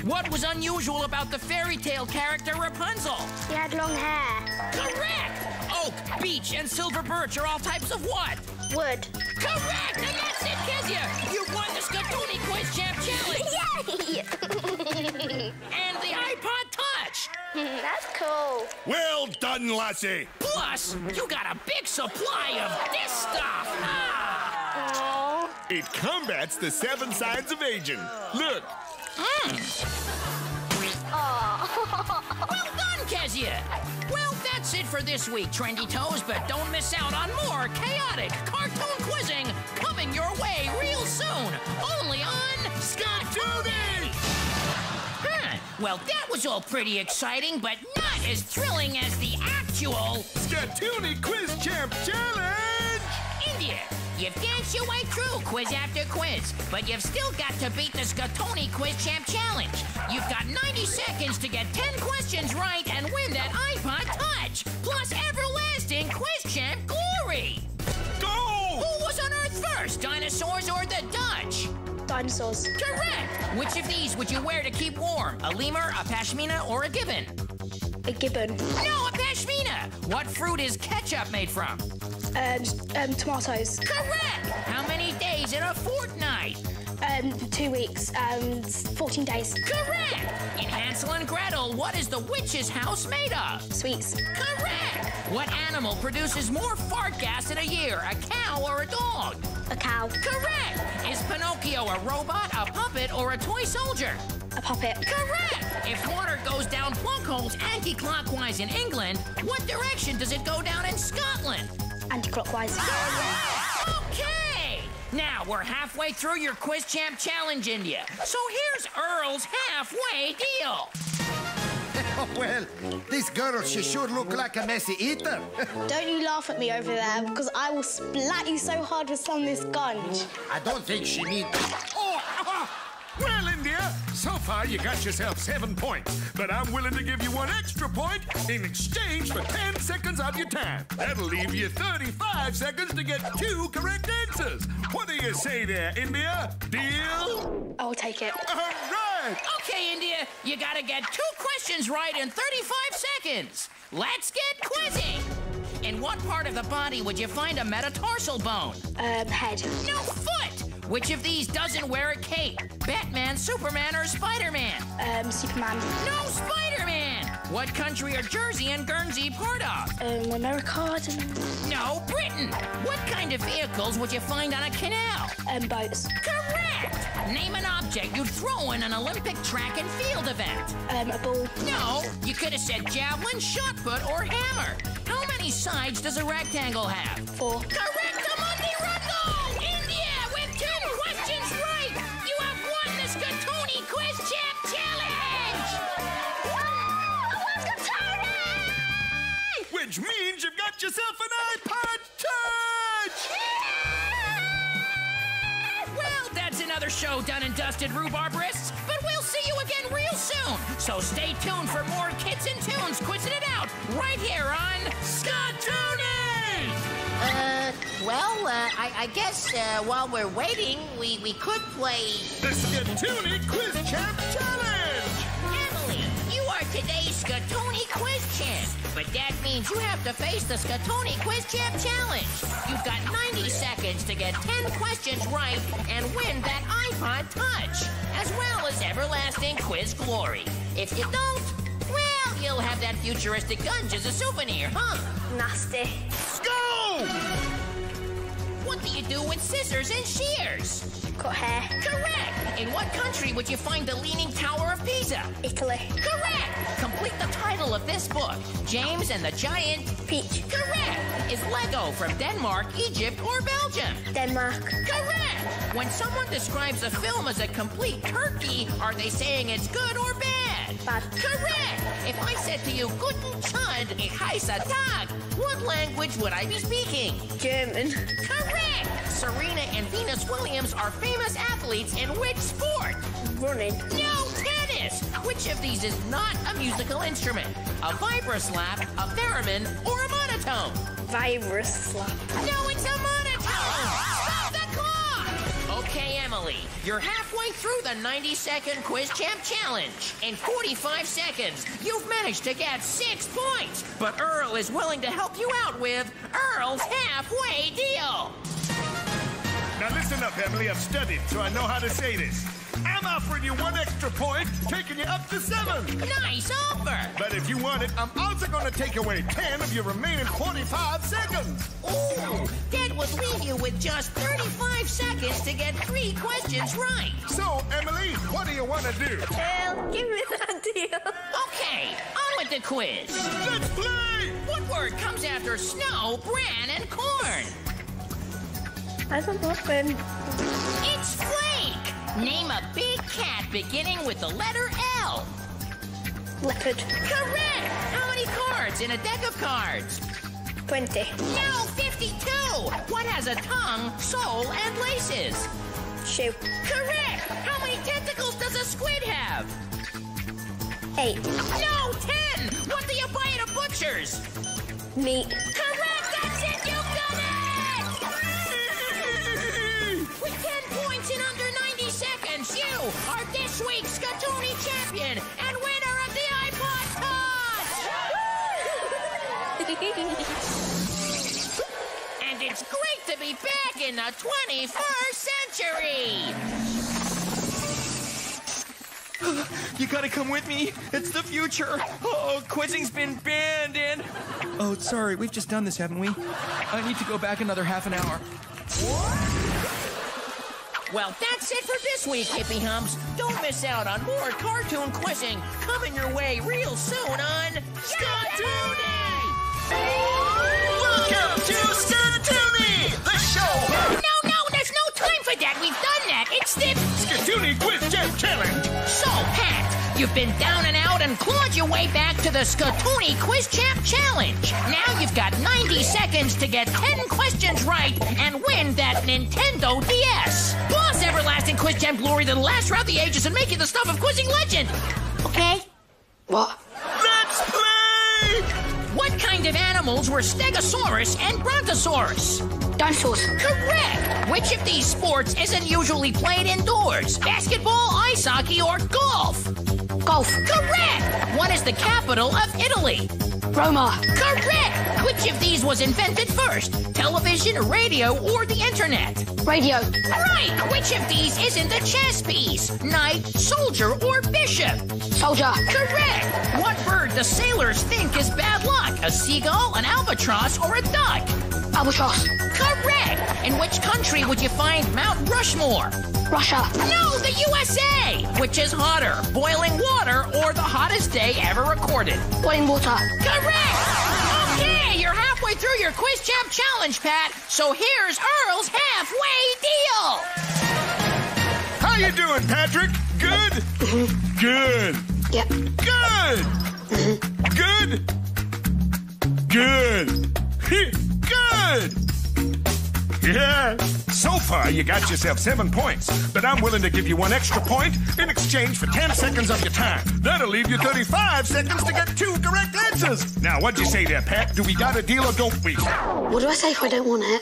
What was unusual about the fairy tale character Rapunzel? He had long hair. Correct! Oak, beech, and silver birch are all types of what? Wood. Correct! And that's it, Kezia! You won the Skatuni Quiz Champ Challenge! Yay! And the iPod Touch! That's cool. Well done, lassie. Plus, you got a big supply of this stuff! Ah! Aww. It combats the 7 signs of aging. Look. Well done, Kezia! Well, that's it for this week, Trendy Toes, but don't miss out on more chaotic cartoon quizzing coming your way real soon, only on Skatuni! Well, that was all pretty exciting, but not as thrilling as the actual Skatuni Quiz Champ Challenge! India! You've danced your way through quiz after quiz, but you've still got to beat the Skatuni Quiz Champ Challenge. You've got 90 seconds to get 10 questions right and win that iPod Touch, plus everlasting Quiz Champ glory. Go! Who was on Earth first, dinosaurs or the Dutch? Dinosaurs. Correct! Which of these would you wear to keep warm? A lemur, a pashmina, or a gibbon? A gibbon. No, a pashmina! What fruit is ketchup made from? Tomatoes. Correct! How many days in a fortnight? 2 weeks. 14 days. Correct! In Hansel and Gretel, what is the witch's house made of? Sweets. Correct! What animal produces more fart gas in a year, a cow or a dog? A cow. Correct! Is Pinocchio a robot, a puppet, or a toy soldier? A puppet. Correct! If water goes down plug holes anti-clockwise in England, what direction does it go down in Scotland? Anti-clockwise. Okay! Now, we're halfway through your Quiz Champ Challenge, India. So here's Earl's halfway deal. Well, this girl, she sure look like a messy eater. Don't you laugh at me over there, because I will splat you so hard with some of this gunge. I don't think she needs... Well, India, so far you got yourself 7 points, but I'm willing to give you 1 extra point in exchange for 10 seconds of your time. That'll leave you 35 seconds to get 2 correct answers. What do you say there, India? Deal? I'll take it. All right! Okay, India, you gotta get 2 questions right in 35 seconds. Let's get quizzing. In what part of the body would you find a metatarsal bone? Head. No, foot. Which of these doesn't wear a cape? Batman, Superman, or Spider-Man? Superman. No, Spider-Man! What country are Jersey and Guernsey part of? America. No, Britain! What kind of vehicles would you find on a canal? Boats. Correct! Name an object you'd throw in an Olympic track and field event. A ball. No, you could have said javelin, shot put, or hammer. How many sides does a rectangle have? 4. Correct, Monday Rundo! India, with 10 questions right, you have won the Skatuni Quiz Champ Challenge! Which means you've got yourself an iPod Touch! Well, that's another show done and dusted, rhubarbarists, but we'll see you again real soon. So stay tuned for more Kids and Tunes quizzing it out right here on Skatuni! I guess while we're waiting, we could play... The Skatuni Quiz Champ Challenge! Emily, you are today's Skatuni Quiz Champ, but that means you have to face the Skatuni Quiz Champ Challenge. You've got 90 seconds to get 10 questions right and win that iPod Touch, as well as everlasting quiz glory. If you don't, well, you'll have that futuristic gunge as a souvenir, huh? Nasty. Go! What do you do with scissors and shears? Cut hair. Correct! In what country would you find the Leaning Tower of Pisa? Italy. Correct! Complete the title of this book, James and the Giant Peach. Correct! Is Lego from Denmark, Egypt, or Belgium? Denmark. Correct! When someone describes a film as a complete turkey, are they saying it's good or bad? Bad. Correct! If I said to you, Guten Tag, ich heiße Tag, what language would I be speaking? German. Correct! Serena and Venus Williams are famous athletes in which sport? Running. No, tennis! Which Which of these is not a musical instrument? A vibroslap, a theremin, or a monotone? Vibroslap. No, it's a monotone! Stop the clock! Okay, Emily, you're halfway through the 90-second Quiz Champ Challenge. In 45 seconds, you've managed to get 6 points. But Earl is willing to help you out with Earl's halfway deal. Now listen up, Emily. I've studied, so I know how to say this. I'm offering you 1 extra point, taking you up to 7. Nice offer. But if you want it, I'm also going to take away 10 of your remaining 45 seconds. Ooh, that would leave you with just 35 seconds to get 3 questions right. So, Emily, what do you want to do? Give me that deal. Okay, on with the quiz. Let's play! What word comes after snow, bran, and corn? I don't know when. It's flake. Name a big cat beginning with the letter L. Leopard. Correct. How many cards in a deck of cards? 20. No, 52. What has a tongue, soul, and laces? Shoe. Correct. How many tentacles does a squid have? 8. No, 10. What do you buy at a butcher's? Meat. Correct. That's it. You've done it. With 10 points in under 90 seconds, you are this week's Skatoonie champion and winner of the iPod Toss! And it's great to be back in the 21st century! You gotta come with me. It's the future. Oh, quizzing's been banned in. Oh, sorry. We've just done this, haven't we? I need to go back another half an hour. Well, that's it for this week, Hippie Humps. Don't miss out on more cartoon quizzing coming your way real soon on Skatoonie! Welcome to Skatoonie, the show! No, there's no time for that. We've done that. It's the Skatoonie Quiz Champ Challenge! So, Pat, you've been down and out and clawed your way back to the Skatoonie Quiz Champ Challenge. Now you've got 90 seconds to get 10 questions right and win that Nintendo DS. Plus everlasting Quiz Champ glory that'll last throughout the ages and make you the stuff of quizzing legend. Okay? What? Let's play! What kind of animals were Stegosaurus and Brontosaurus? Dinosaurs. Correct! Which of these sports isn't usually played indoors? Basketball, ice hockey, or golf? Golf. Correct! What is the capital of Italy? Roma. Correct! Which of these was invented first? Television, radio, or the internet? Radio. Right! Which of these isn't a chess piece? Knight, soldier, or bishop? Soldier. Correct! What bird do sailors think is bad luck? A seagull, an albatross, or a duck? Albatross. Correct! In which country would you find Mount Rushmore? Russia. No, the USA! Which is hotter, boiling water or the hottest day ever recorded? Boiling water. Correct! Okay, you're halfway through your Quiz Champ Challenge, Pat, so here's Earl's halfway deal! How you doing, Patrick? Good? Good. Yep. Good. Good. Good. Yeah. So far, you got yourself 7 points, but I'm willing to give you 1 extra point in exchange for 10 seconds of your time. That'll leave you 35 seconds to get 2 correct answers. Now, what'd you say there, Pat? Do we got a deal or don't we? What do I say if I don't want it?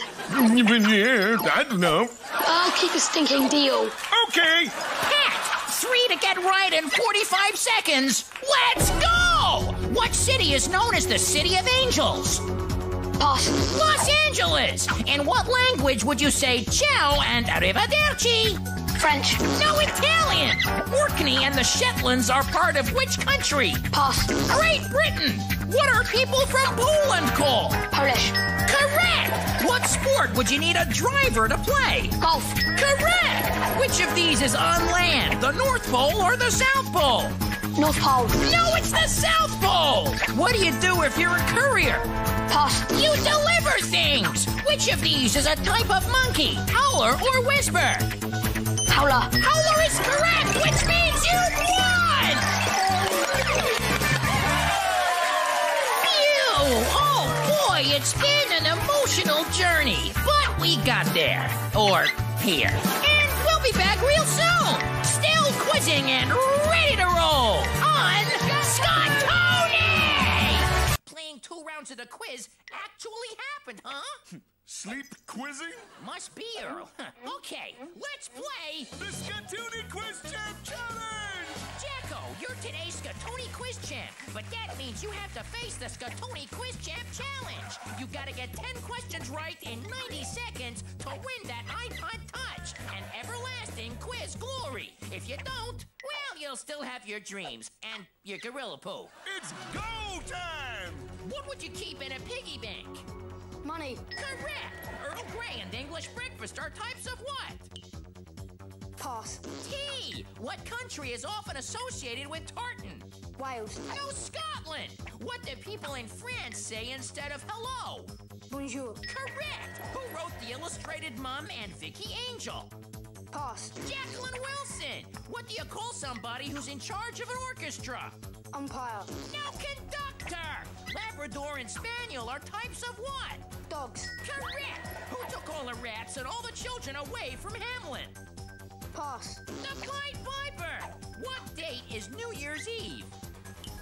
Yeah, I don't know. I'll keep a stinking deal. Okay. Pat, 3 to get right in 45 seconds. Let's go! What city is known as the City of Angels? Pass. Los Angeles! In what language would you say ciao and arrivederci? French. No, Italian! Orkney and the Shetlands are part of which country? Pass. Great Britain! What are people from Poland called? Polish. Correct! What sport would you need a driver to play? Golf. Correct! Which of these is on land, the North Pole or the South Pole? North Pole. No, it's the South Pole! What do you do if you're a courier? Pass. You deliver things! Which of these is a type of monkey? Howler or whisper? Howler. Howler is correct, which means you won! Phew! Oh boy, it's been an emotional journey, but we got there. Or here. And we'll be back real soon! Still quizzing and ready to roll! rounds of the quiz actually happened, huh? Sleep quizzing? Must be, Earl. Okay, let's play the Skatoonie Quiz Champ Challenge! Jacko, you're today's Skatoonie Quiz Champ, but that means you have to face the Skatoonie Quiz Champ Challenge. You gotta get 10 questions right in 90 seconds to win that iPod Touch and everlasting quiz glory. If you don't, well, you'll still have your dreams and your gorilla poo. It's go time! What would you keep in a piggy bank? Money. Correct! Earl Grey and English breakfast are types of what? Pass. Tea! What country is often associated with tartan? Wales. No, Scotland! What do people in France say instead of hello? Bonjour. Correct! Who wrote The Illustrated Mum and Vicky Angel? Pass. Jacqueline Wilson! What do you call somebody who's in charge of an orchestra? Umpire. No, conductor! Labrador and Spaniel are types of what? Dogs. Correct! Who took all the rats and all the children away from Hamlin? Pass. The Pied Piper! What date is New Year's Eve?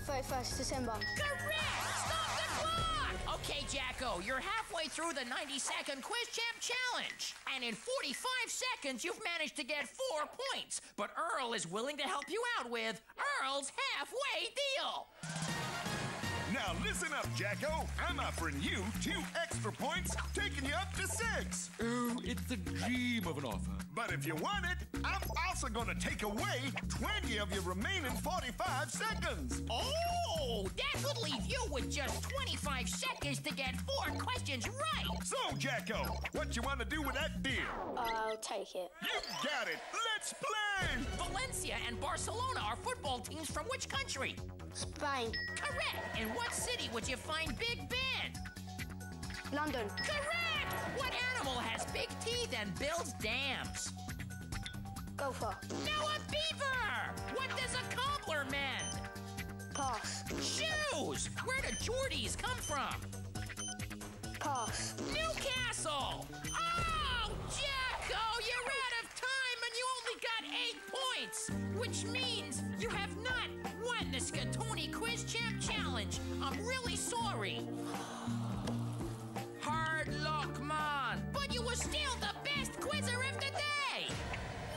31st December. Correct! Stop the clock! Okay, Jacko, you're halfway through the 90-second Quiz Champ Challenge. And in 45 seconds, you've managed to get 4 points. But Earl is willing to help you out with Earl's Halfway Deal. Now listen up, Jacko. I'm offering you 2 extra points, taking you up to 6. Oh, it's a dream of an offer. But if you want it, I'm also going to take away 20 of your remaining 45 seconds. Oh, that would leave you with just 25 seconds to get 4 questions right. So, Jacko, what you want to do with that deal? I'll take it. You got it. Let's play. Valencia and Barcelona are football teams from which country? Spain. Correct. In what city would you find Big Ben? London. Correct. What animal has big teeth and builds dams? Gopher. No, a beaver. What does a cobbler mend? Pass. Shoes. Where do Geordies come from? Pass. Newcastle. Oh, Jacko, you're out of time and you only got 8 points, which means you have not won the Skatoonie Quiz Champ Challenge. I'm really sorry. Hard luck, man. But you were still the best quizzer of the day.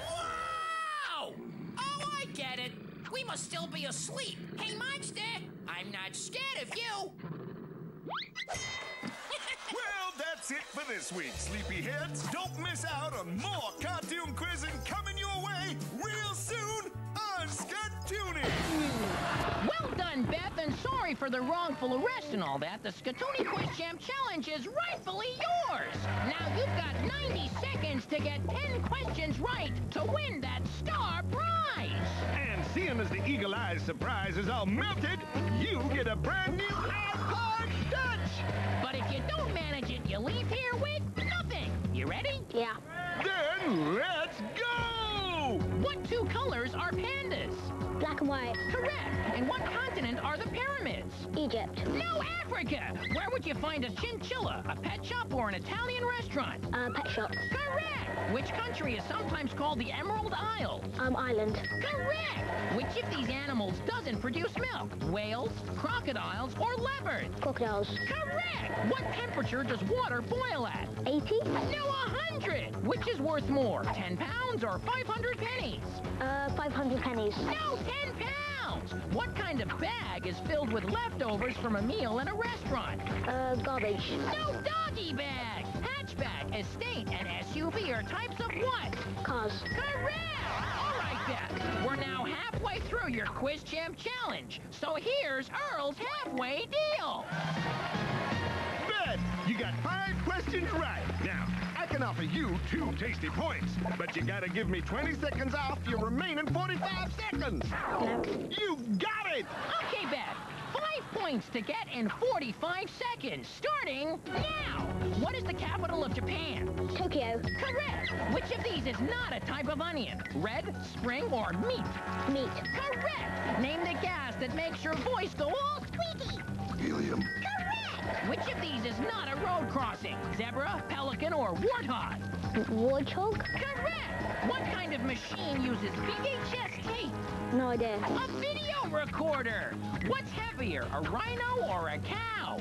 Wow! Oh, I get it. We must still be asleep. Hey, monster, I'm not scared of you. Well, that's it for this week, sleepyheads. Don't miss out on more cartoon quizzing coming your way real soon on Skatoonie. Well done, Beth, and sorry for the wrongful arrest and all that. The Skatoonie Quiz Champ Challenge is rightfully yours. Now you've got 90 seconds to get 10 questions right to win that star prize. And seeing as the Eagle Eyes surprise is all melted, you get a brand new iPod Touch. But if you don't manage it, you leave here with nothing. You ready? Yeah. Then let's go! What 2 colors are pandas? Black and white. Correct. And what continent are the pyramids? Egypt. No, Africa. Where would you find a chinchilla? A pet shop or an Italian restaurant? Pet shop. Correct. Which country is sometimes called the Emerald Isle? Island. Correct. Which of these animals doesn't produce milk? Whales, crocodiles, or leopards? Crocodiles. Correct. What temperature does water boil at? 80. No, 100. Which is worth more, 10 pounds or 500 pennies? 500 pennies. No, 10 pounds. What kind of bag is filled with leftovers from a meal in a restaurant? Garbage. No, doggy bag. Hatchback, estate, and SUV are types of what? Cars. Correct. All right, Beth. We're now halfway through your Quiz Champ Challenge. So here's Earl's Halfway Deal. Beth, you got 5 questions right. Now, I can offer you 2 tasty points, but you gotta give me 20 seconds off your remaining 45 seconds. No. You got it! Okay, Beth. 5 points to get in 45 seconds, starting now. What is the capital of Japan? Tokyo. Correct. Which of these is not a type of onion? Red, spring, or meat? Meat. Correct. Name the gas that makes your voice go all squeaky. Helium. Correct. Which of these is not a road crossing? Zebra, pelican, or warthog? Warthog? Correct! What kind of machine uses VHS tape? No idea. A video recorder! What's heavier, a rhino or a cow?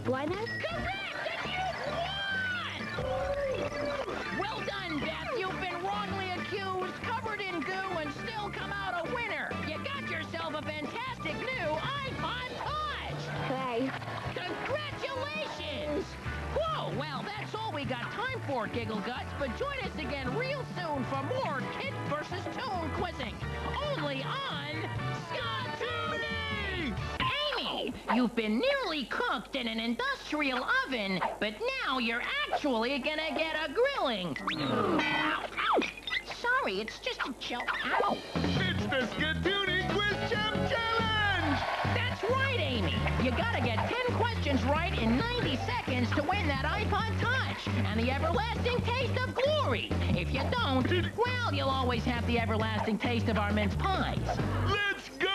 Rhino? Correct! And you won! Well done, Beth. You've been wrongly accused, covered in goo, and still come out a winner. You got yourself a fantastic new iPod Touch! Okay. Congratulations! Whoa, well, that's all we got time for, Giggle Guts, but join us again real soon for more Kid vs. Toon quizzing, only on Skatoony! Amy, you've been nearly cooked in an industrial oven, but now you're actually gonna get a grilling. Ow, ow. Sorry, it's just a joke. Ow. It's the Skatoony Quiz Champ Challenge! That's right, Amy. You gotta get 10 questions right in 90 seconds to win that iPod Touch and the everlasting taste of glory. If you don't, well, you'll always have the everlasting taste of our mince pies. Let's go!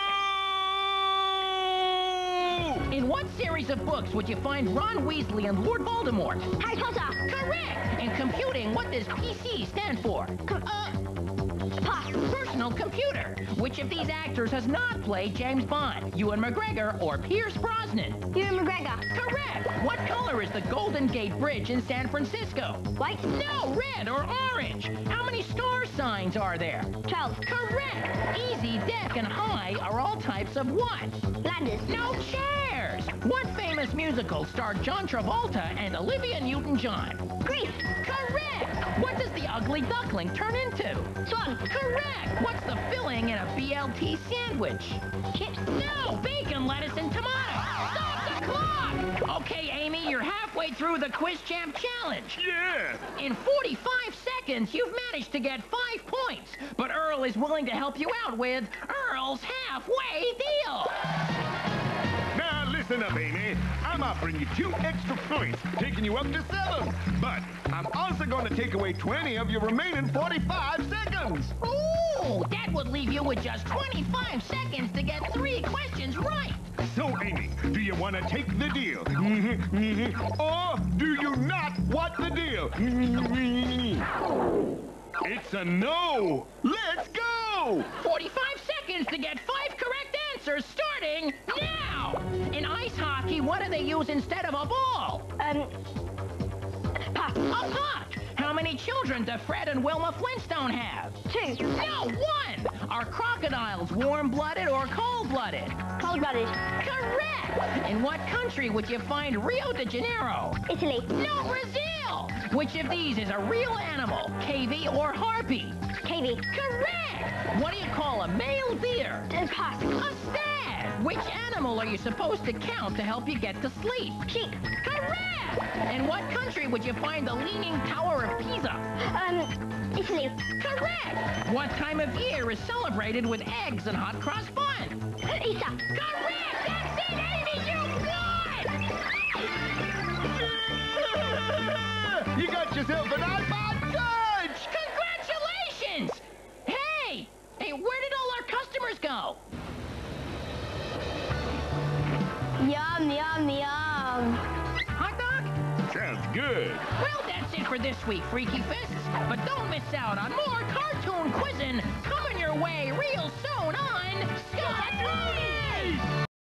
In what series of books would you find Ron Weasley and Lord Voldemort? Harry Potter. Correct! In computing, what does PC stand for? Pass. Personal computer. Which of these actors has not played James Bond? Ewan McGregor or Pierce Brosnan? Ewan McGregor. Correct! What color is the Golden Gate Bridge in San Francisco? White. No, red or orange. How many star signs are there? 12. Correct! Easy, deck, and high are all types of what? Landers. No chairs! What famous musical starred John Travolta and Olivia Newton-John? Grease. Correct! What does the ugly duckling turn into? Swan. Correct! What's the filling in a BLT sandwich? Chips. No! Bacon, lettuce, and tomato! Stop the clock! Okay, Amy, you're halfway through the Quiz Champ Challenge. Yeah! In 45 seconds, you've managed to get 5 points. But Earl is willing to help you out with Earl's halfway deal. Now listen up, Amy. I'm offering you 2 extra points, taking you up to 7. But I'm also going to take away 20 of your remaining 45 seconds. Ooh, that would leave you with just 25 seconds to get 3 questions right. So, Amy, do you want to take the deal? Or do you not want the deal? It's a no. Let's go. 45 seconds to get 5 correct answers starting now. In ice hockey, what do they use instead of a ball? Pass. A puck. How many children do Fred and Wilma Flintstone have? 2. No, 1. Are crocodiles warm-blooded or cold-blooded? Cold-blooded. Correct. In what country would you find Rio de Janeiro? Italy. No, Brazil. Which of these is a real animal, cavy or harpy? Cavy. Correct. What do you call a male deer? Pass. A stag. Which animal are you supposed to count to help you get to sleep? Sheep. Correct. In what country would you find the Leaning Tower of Pisa? Italy. Correct. What time of year is celebrated with eggs and hot cross bun? Easter. Correct. That's it, Amy. You won. You got yourself an iPod Touch. Congratulations. Hey, where did all our customers go? Yum, yum, yum. Hot dog? Sounds good. Well, that's it for this week, Freaky Fists. But don't miss out on more cartoon quizzing coming your way real soon on Skatoony!